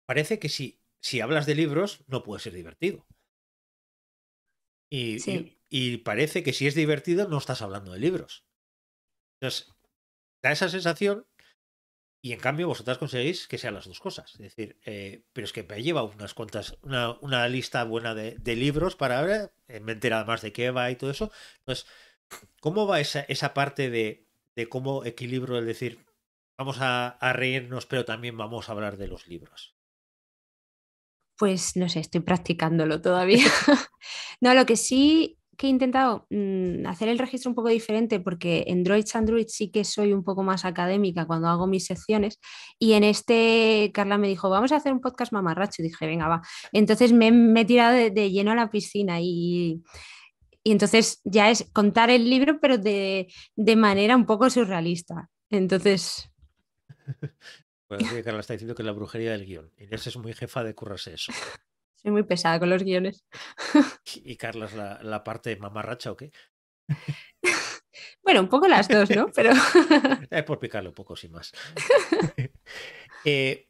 parece que si hablas de libros, no puede ser divertido. sí. Y parece que si es divertido, no estás hablando de libros. Entonces, da esa sensación y en cambio vosotras conseguís que sean las dos cosas. Es decir, pero es que me lleva unas cuantas, una lista buena de libros para ahora, me entera más de qué va y todo eso. Entonces, ¿cómo va esa parte de cómo equilibro el decir, vamos a reírnos, pero también vamos a hablar de los libros? Pues no sé, estoy practicándolo todavía. No, lo que sí que he intentado hacer el registro un poco diferente porque en Droids and Druids sí que soy un poco más académica cuando hago mis secciones y en este Carla me dijo, vamos a hacer un podcast mamarracho y dije, venga, va. Entonces me he tirado de lleno a la piscina y entonces ya es contar el libro pero de manera un poco surrealista. Entonces, Pues sí, Carla está diciendo que es la brujería del guión. Inés es muy jefa de currarse eso. soy muy pesada con los guiones. Y Carla es la parte mamarracha, ¿o qué? Bueno, un poco las dos, ¿no? Pero Es por picarle un poco, sin más. Eh,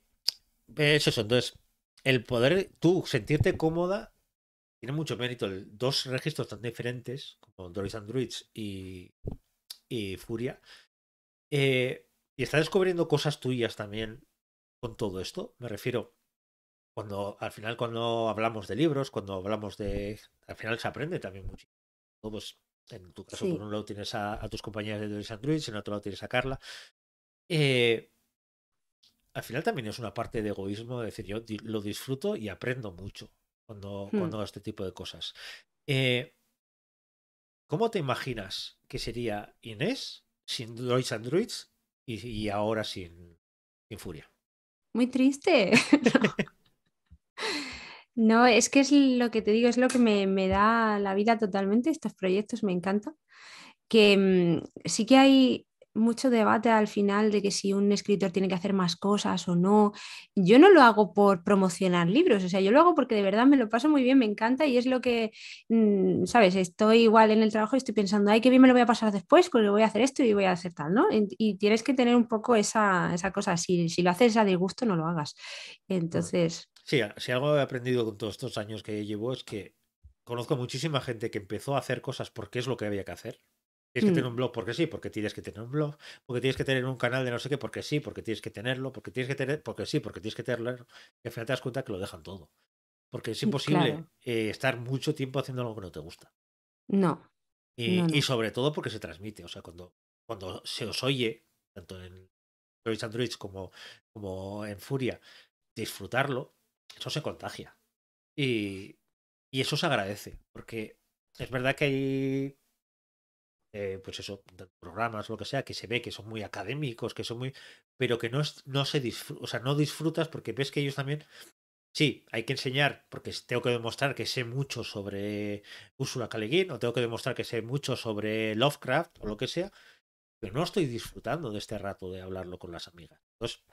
es eso, entonces, el poder tú sentirte cómoda tiene mucho mérito. Dos registros tan diferentes como Doris and Druids y Furia. Y está descubriendo cosas tuyas también con todo esto. Me refiero, cuando al final cuando hablamos de libros, cuando hablamos de... Al final se aprende también mucho. Pues, en tu caso, por sí. un lado tienes a tus compañeras de Doris and Druids, en otro lado tienes a Carla. Eh, Al final también es una parte de egoísmo, es decir, yo lo disfruto y aprendo mucho cuando Hmm. hago este tipo de cosas. Eh, ¿Cómo te imaginas que sería Inés sin Droids and Druids y ahora sin Furia? Muy triste. No, es que es lo que te digo, es lo que me da la vida totalmente. Estos proyectos me encantan. Que sí que hay mucho debate al final de que si un escritor tiene que hacer más cosas o no. Yo no lo hago por promocionar libros, o sea, yo lo hago porque de verdad me lo paso muy bien, me encanta y es lo que, ¿sabes? Estoy igual en el trabajo y estoy pensando, ay, qué bien me lo voy a pasar después, porque voy a hacer esto y voy a hacer tal, ¿no? Y tienes que tener un poco esa cosa, si lo haces a disgusto, no lo hagas. Bueno, Entonces, sí, si algo he aprendido con todos estos años que llevo es que conozco muchísima gente que empezó a hacer cosas porque es lo que había que hacer. Tienes que tener mm, un blog porque sí, porque tienes que tener un blog, porque tienes que tener un canal de no sé qué, porque sí, porque tienes que tenerlo, porque tienes que tener, porque sí, porque tienes que tenerlo. Y al final te das cuenta que lo dejan todo. Porque es imposible claro, estar mucho tiempo haciendo algo que no te gusta. no, no, Y no. sobre todo porque se transmite. O sea, cuando se os oye, tanto en Droids and Druids como en Furia, disfrutarlo, eso se contagia. Y, y eso se agradece. Porque es verdad que hay, pues eso, programas, lo que sea, que se ve que son muy académicos, que son muy. Pero que no se disfruta, o sea, no disfrutas porque ves que ellos también. Sí, hay que enseñar, porque tengo que demostrar que sé mucho sobre Úrsula K. Le Guin, o tengo que demostrar que sé mucho sobre Lovecraft, o lo que sea, pero no estoy disfrutando de este rato de hablarlo con las amigas. Entonces,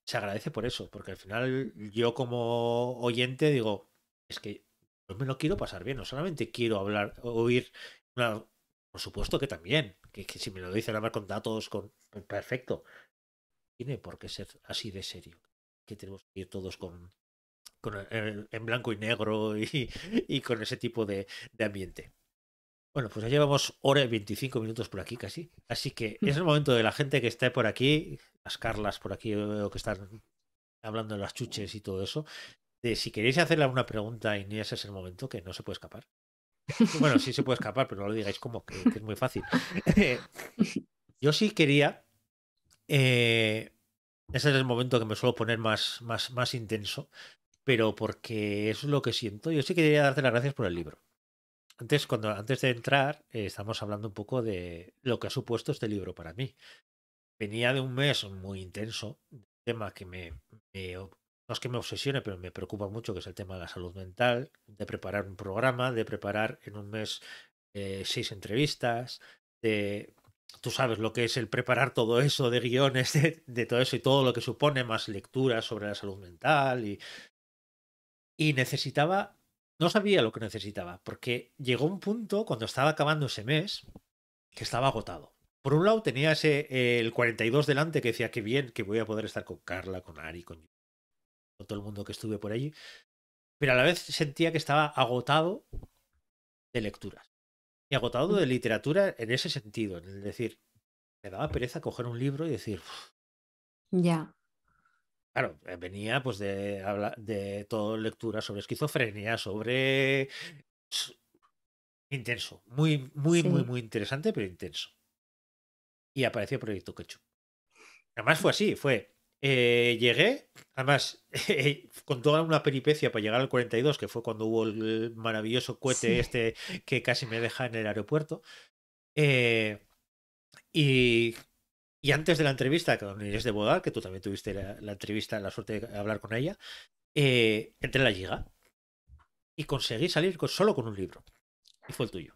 se agradece por eso, porque al final yo como oyente digo, es que yo me lo quiero pasar bien, no solamente quiero hablar, oír, por supuesto que también, que si me lo dicen hablar con datos, perfecto, tiene por qué ser así de serio, que tenemos que ir todos en blanco y negro y con ese tipo de ambiente. Bueno, pues ya llevamos hora y 25 minutos por aquí casi. Así que es el momento de la gente que esté por aquí, las Carlas por aquí veo que están hablando de las chuches y todo eso, de si queréis hacerle alguna pregunta a Inés es el momento que no se puede escapar. Bueno, sí se puede escapar, pero no lo digáis como que es muy fácil. Yo sí quería, ese es el momento que me suelo poner más intenso, pero porque eso es lo que siento. Yo sí quería darte las gracias por el libro. Antes de entrar, estamos hablando un poco de lo que ha supuesto este libro para mí. venía de un mes muy intenso, un tema que no es que me obsesione, pero me preocupa mucho, que es el tema de la salud mental, de preparar un programa, de preparar en un mes 6 entrevistas, de... Tú sabes lo que es el preparar todo eso de guiones, de todo eso y todo lo que supone, más lecturas sobre la salud mental y necesitaba, no sabía lo que necesitaba, porque llegó un punto cuando estaba acabando ese mes que estaba agotado. Por un lado tenía el 42 delante que decía que bien, que voy a poder estar con Carla, con Ari, con todo el mundo que estuve por allí, pero a la vez sentía que estaba agotado de lecturas y agotado de literatura en ese sentido, en el decir, me daba pereza coger un libro y decir, "Uf". Ya, Claro, venía pues de todo lectura sobre esquizofrenia, sobre intenso, muy, muy, muy, sí. muy interesante, pero intenso. Y apareció Proyecto Quechu. Además fue así, llegué, además con toda una peripecia para llegar al 42, que fue cuando hubo el maravilloso cohete Sí. este que casi me deja en el aeropuerto. eh, y, y antes de la entrevista con Inés de Bodal, que tú también tuviste la entrevista, la suerte de hablar con ella, entré en la Liga y conseguí salir solo con un libro. Y fue el tuyo.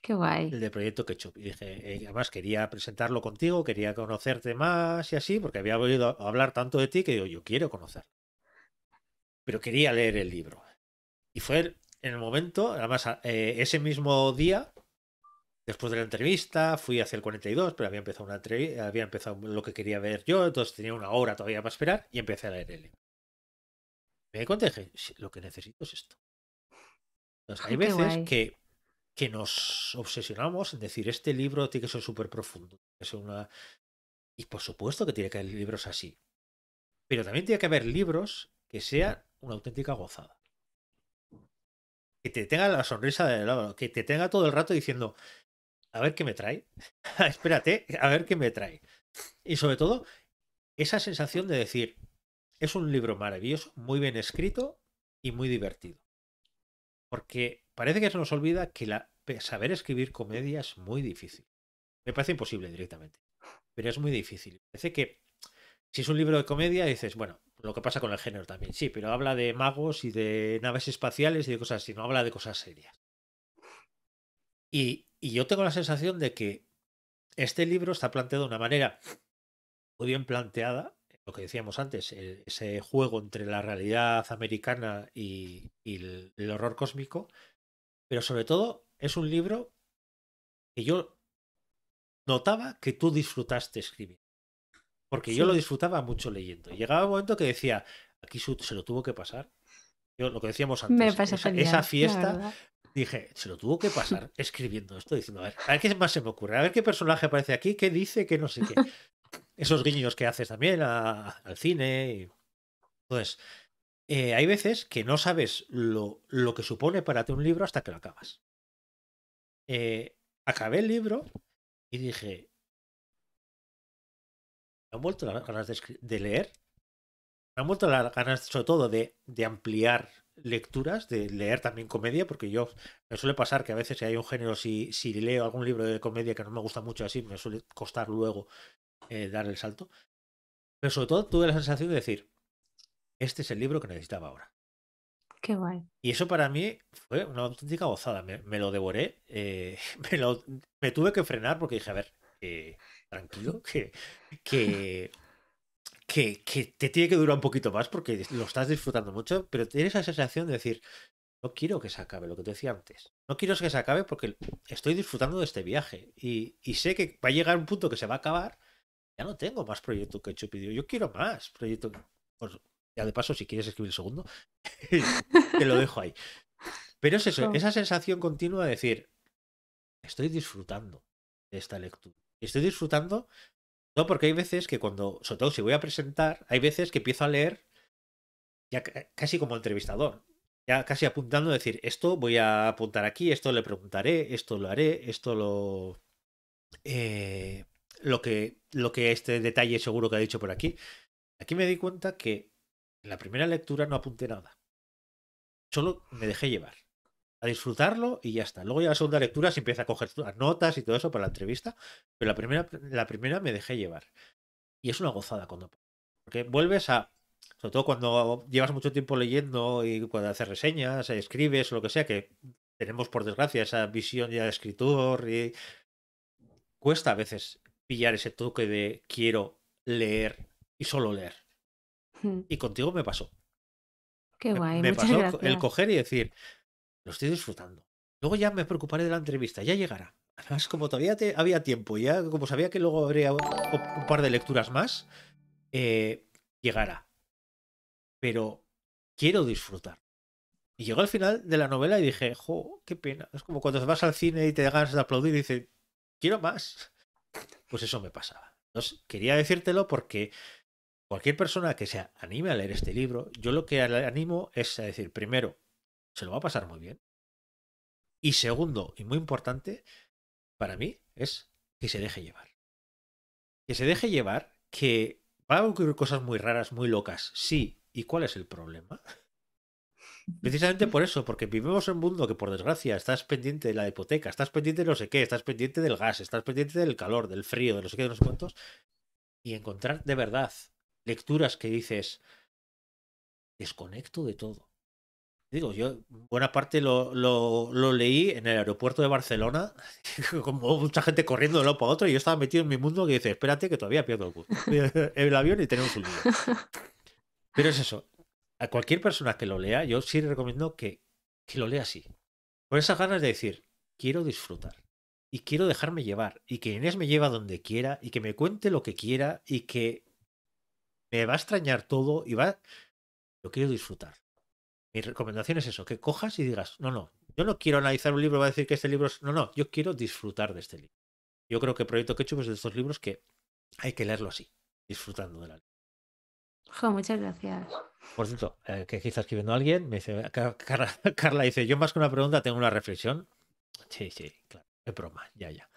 Qué guay. El de Proyecto Ketchup. Y dije, además quería presentarlo contigo, quería conocerte más y así, porque había oído hablar tanto de ti que digo, yo quiero conocer. Pero quería leer el libro. Y fue en el momento, además, ese mismo día, después de la entrevista, fui hacia el 42, pero había empezado lo que quería ver yo, entonces tenía una hora todavía para esperar y empecé a leer el libro. Me di cuenta y dije, "Sí, lo que necesito es esto". Entonces, hay Qué veces guay. que nos obsesionamos en decir, este libro tiene que ser súper profundo. Y por supuesto que tiene que haber libros así. Pero también tiene que haber libros que sean una auténtica gozada. Que te tenga la sonrisa de lado, que te tenga todo el rato diciendo, a ver qué me trae. Espérate, a ver qué me trae. Y sobre todo, esa sensación de decir, es un libro maravilloso, muy bien escrito y muy divertido. Porque parece que se nos olvida que saber escribir comedia es muy difícil. Me parece imposible directamente, pero es muy difícil. Parece que si es un libro de comedia, dices, bueno, lo que pasa con el género también, sí, pero habla de magos y de naves espaciales y de cosas así, no habla de cosas serias. Y yo tengo la sensación de que este libro está planteado de una manera muy bien planteada, lo que decíamos antes, ese juego entre la realidad americana y el horror cósmico, pero sobre todo es un libro que yo notaba que tú disfrutaste escribir, porque yo lo Sí, disfrutaba mucho leyendo. Y llegaba un momento que decía, aquí se lo tuvo que pasar. Yo, lo que decíamos me antes, pasa esa genial, la fiesta, verdad. dije, se lo tuvo que pasar escribiendo esto, diciendo, a ver qué más se me ocurre, a ver qué personaje aparece aquí, qué dice, qué no sé qué. Esos guiños que haces también al cine. Entonces, hay veces que no sabes lo que supone para ti un libro hasta que lo acabas. Acabé el libro y dije, me han vuelto las ganas de leer, me han vuelto las ganas sobre todo de ampliar lecturas, de leer también comedia, porque yo me suele pasar que a veces si hay un género, si leo algún libro de comedia que no me gusta mucho así, me suele costar luego dar el salto. Pero sobre todo tuve la sensación de decir, este es el libro que necesitaba ahora. Qué guay. Y eso para mí fue una auténtica gozada. Me lo devoré. Me tuve que frenar porque dije, a ver, tranquilo, que, que te tiene que durar un poquito más porque lo estás disfrutando mucho, pero tienes esa sensación de decir, no quiero que se acabe, lo que te decía antes. No quiero que se acabe porque estoy disfrutando de este viaje y sé que va a llegar un punto que se va a acabar. Ya no tengo más proyecto que he hecho pidió. Yo quiero más proyecto. Pues, ya de paso, si quieres escribir el segundo, te lo dejo ahí. Pero es eso, Jo, esa sensación continua de decir, estoy disfrutando de esta lectura. Y estoy disfrutando, no porque hay veces que cuando, sobre todo si voy a presentar, hay veces que empiezo a leer ya casi como entrevistador, ya casi apuntando, decir, esto voy a apuntar aquí, esto le preguntaré, esto lo haré, esto eh, lo que este detalle seguro que ha dicho por aquí. Aquí me di cuenta que en la primera lectura no apunté nada, solo me dejé llevar. a disfrutarlo y ya está. Luego ya la segunda lectura se empieza a coger las notas y todo eso para la entrevista, pero la primera me dejé llevar. Y es una gozada cuando... Porque vuelves a... Sobre todo cuando llevas mucho tiempo leyendo y cuando haces reseñas, escribes o lo que sea, que tenemos por desgracia esa visión ya de escritor y cuesta a veces pillar ese toque de quiero leer y solo leer. Y contigo me pasó. Qué guay, Me muchas pasó el gracias. coger y decir, lo estoy disfrutando. Luego ya me preocuparé de la entrevista, ya llegará. Además, como todavía había tiempo, ya como sabía que luego habría un par de lecturas más, llegará. Pero quiero disfrutar. Y llegó al final de la novela y dije, jo, qué pena. Es como cuando vas al cine y te da ganas de aplaudir y dices, quiero más. Pues eso me pasaba. Entonces, quería decírtelo porque cualquier persona que se anime a leer este libro, yo lo que le animo es a decir, primero, se lo va a pasar muy bien. Y segundo, y muy importante, para mí, es que se deje llevar. Que se deje llevar, que va a ocurrir cosas muy raras, muy locas. Sí. ¿Y cuál es el problema? Precisamente por eso, porque vivimos en un mundo que por desgracia estás pendiente de la hipoteca, estás pendiente de no sé qué, estás pendiente del gas, estás pendiente del calor, del frío, de no sé qué, de no sé cuántos, y encontrar de verdad lecturas que dices, desconecto de todo. Digo, yo buena parte lo leí en el aeropuerto de Barcelona, como mucha gente corriendo de un lado para otro, y yo estaba metido en mi mundo que dice, espérate que todavía pierdo el avión y tenemos un lío. Pero es eso, a cualquier persona que lo lea, yo sí recomiendo que lo lea así. Con esas ganas de decir, quiero disfrutar. Y quiero dejarme llevar. Y que Inés me lleva donde quiera. Y que me cuente lo que quiera. Y que me va a extrañar todo. Y va... Yo quiero disfrutar. Mi recomendación es eso. Que cojas y digas, no, no. Yo no quiero analizar un libro. Va a decir que este libro es... No, no. Yo quiero disfrutar de este libro. Yo creo que Proyecto Ketchup es de estos libros que hay que leerlo así. Disfrutando de la lectura. Jo, muchas gracias. Por cierto, que aquí está escribiendo alguien. Me dice, Carla dice, yo más que una pregunta tengo una reflexión. Sí, sí, claro. Es broma, ya, ya.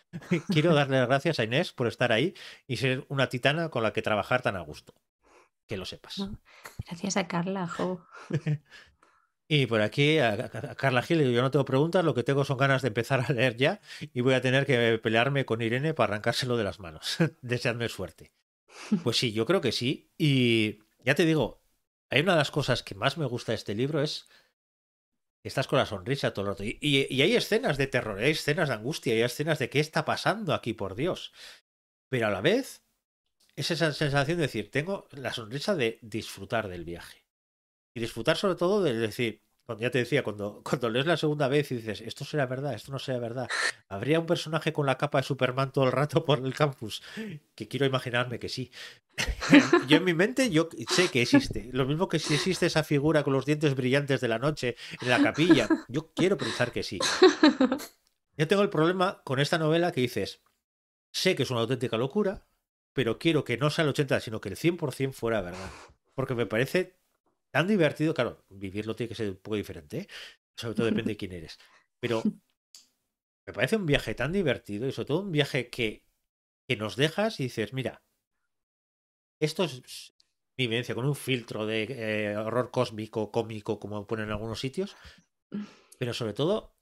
Quiero darle las gracias a Inés por estar ahí y ser una titana con la que trabajar tan a gusto. Que lo sepas. No, gracias a Carla, jo. Y por aquí a Carla Gil, yo no tengo preguntas, lo que tengo son ganas de empezar a leer ya y voy a tener que pelearme con Irene para arrancárselo de las manos. Deseadme suerte. Pues sí, yo creo que sí. Y ya te digo, hay una de las cosas que más me gusta de este libro es que estás con la sonrisa todo el rato. Y hay escenas de terror, hay escenas de angustia, hay escenas de qué está pasando aquí, por Dios. Pero a la vez es esa sensación de decir, tengo la sonrisa de disfrutar del viaje. Y disfrutar sobre todo de decir, cuando ya te decía, cuando lees la segunda vez y dices, esto será verdad, esto no será verdad. Habría un personaje con la capa de Superman todo el rato por el campus, que quiero imaginarme que sí. Yo en mi mente yo sé que existe. Lo mismo que si existe esa figura con los dientes brillantes de la noche en la capilla. Yo quiero pensar que sí. Yo tengo el problema con esta novela que dices, sé que es una auténtica locura, pero quiero que no sea el 80, sino que el 100% fuera verdad. Porque me parece tan divertido. Claro, vivirlo tiene que ser un poco diferente, ¿eh? Sobre todo depende de quién eres. Pero me parece un viaje tan divertido y sobre todo un viaje que nos dejas y dices, mira, esto es mi vivencia con un filtro de horror cósmico, cómico, como ponen en algunos sitios, pero sobre todo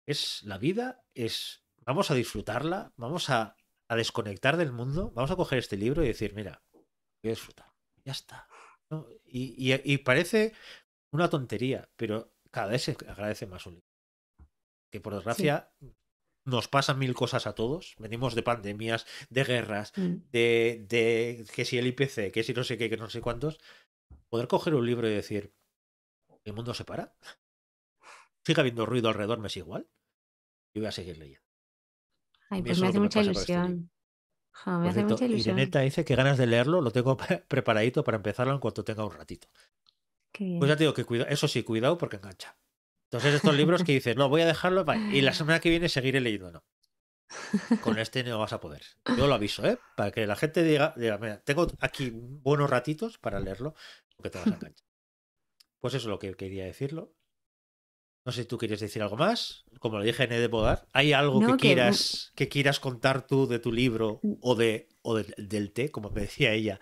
es la vida, es vamos a disfrutarla, vamos a desconectar del mundo, vamos a coger este libro y decir, mira, voy a disfrutar, ya está. ¿No? Y parece una tontería, pero cada vez se agradece más un libro. Que por Sí. desgracia nos pasan mil cosas a todos. Venimos de pandemias, de guerras, Mm. de que si el IPC, que si no sé qué, que no sé cuántos. Poder coger un libro y decir, el mundo se para, sigue habiendo ruido alrededor, me es igual, y voy a seguir leyendo. A Ay, mí pues eso me es lo hace que me mucha pasa con este libro. ilusión. Jo, me Por hace mucha cierto, ilusión. Ireneta dice que ganas de leerlo, lo tengo preparadito para empezarlo en cuanto tenga un ratito. Qué Pues ya bien. te digo que cuidado, eso sí, cuidado porque engancha. Entonces estos libros que dices, no, voy a dejarlo y la semana que viene seguiré leyendo, no. Con este no vas a poder. Yo lo aviso, ¿eh? Para que la gente diga, mira, tengo aquí buenos ratitos para leerlo, porque te vas a enganchar. Pues eso es lo que quería decirlo. No sé si tú quieres decir algo más. Como le dije en de Bodar, ¿hay algo No, que que quieras contar tú de tu libro del té, como me decía ella,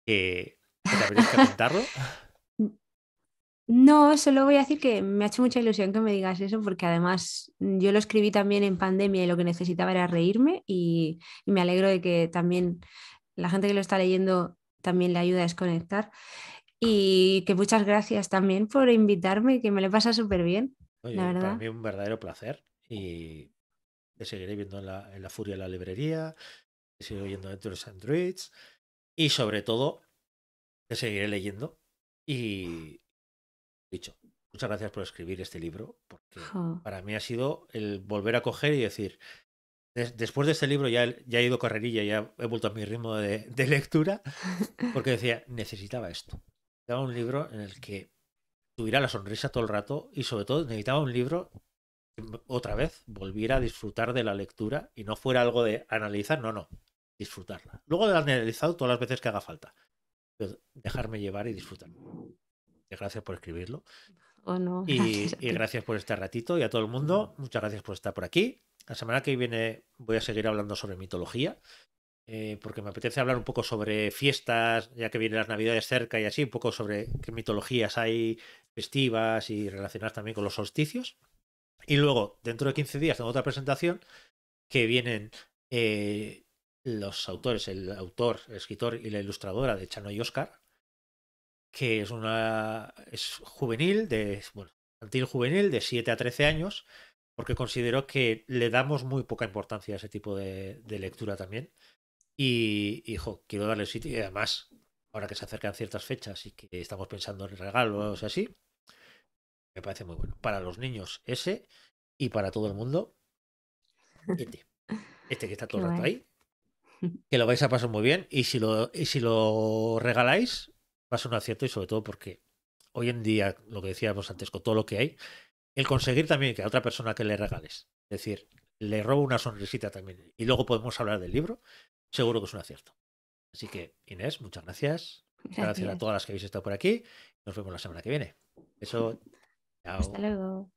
que te apetezca contarlo? No, solo voy a decir que me ha hecho mucha ilusión que me digas eso, porque además yo lo escribí también en pandemia y lo que necesitaba era reírme y me alegro de que también la gente que lo está leyendo también le ayuda a desconectar. Y que muchas gracias también por invitarme, que me lo pasa súper bien, la Oye, para verdad. mí un verdadero placer y te seguiré viendo en la Furia de la librería, te seguiré oyendo Adventures and Druids y sobre todo te seguiré leyendo y dicho, muchas gracias por escribir este libro porque Jo. para mí ha sido el volver a coger y decir, después de este libro ya he ido carrerilla, ya he vuelto a mi ritmo de lectura porque decía, necesitaba esto. Necesitaba un libro en el que tuviera la sonrisa todo el rato y sobre todo necesitaba un libro que otra vez volviera a disfrutar de la lectura y no fuera algo de analizar, no, disfrutarla. Luego de analizado todas las veces que haga falta, pero dejarme llevar y disfrutar. Gracias por escribirlo O no, gracias a y ti. gracias por este ratito y a todo el mundo, muchas gracias por estar por aquí. La semana que viene voy a seguir hablando sobre mitología. Porque me apetece hablar un poco sobre fiestas, ya que vienen las navidades cerca y así, un poco sobre qué mitologías hay festivas y relacionadas también con los solsticios. Y luego, dentro de 15 días, tengo otra presentación que vienen los autores, el autor, el escritor y la ilustradora de Chano y Oscar, que es juvenil, bueno, infantil juvenil, de 7 a 13 años, porque considero que le damos muy poca importancia a ese tipo de lectura también. Y quiero darle sitio. Y además, ahora que se acercan ciertas fechas y que estamos pensando en regalos y así, me parece muy bueno. Para los niños, ese, y para todo el mundo, este. Este que está todo Qué el rato guay. ahí. Que lo vais a pasar muy bien. Y si lo regaláis, va a ser un acierto. Y sobre todo porque hoy en día, lo que decíamos antes, con todo lo que hay, el conseguir también que a otra persona que le regales, es decir, le robo una sonrisita también, y luego podemos hablar del libro, seguro que es un acierto. Así que, Inés, muchas gracias. Muchas gracias a Gracias. todas las que habéis estado por aquí. Nos vemos la semana que viene. Eso, Hasta chao. luego.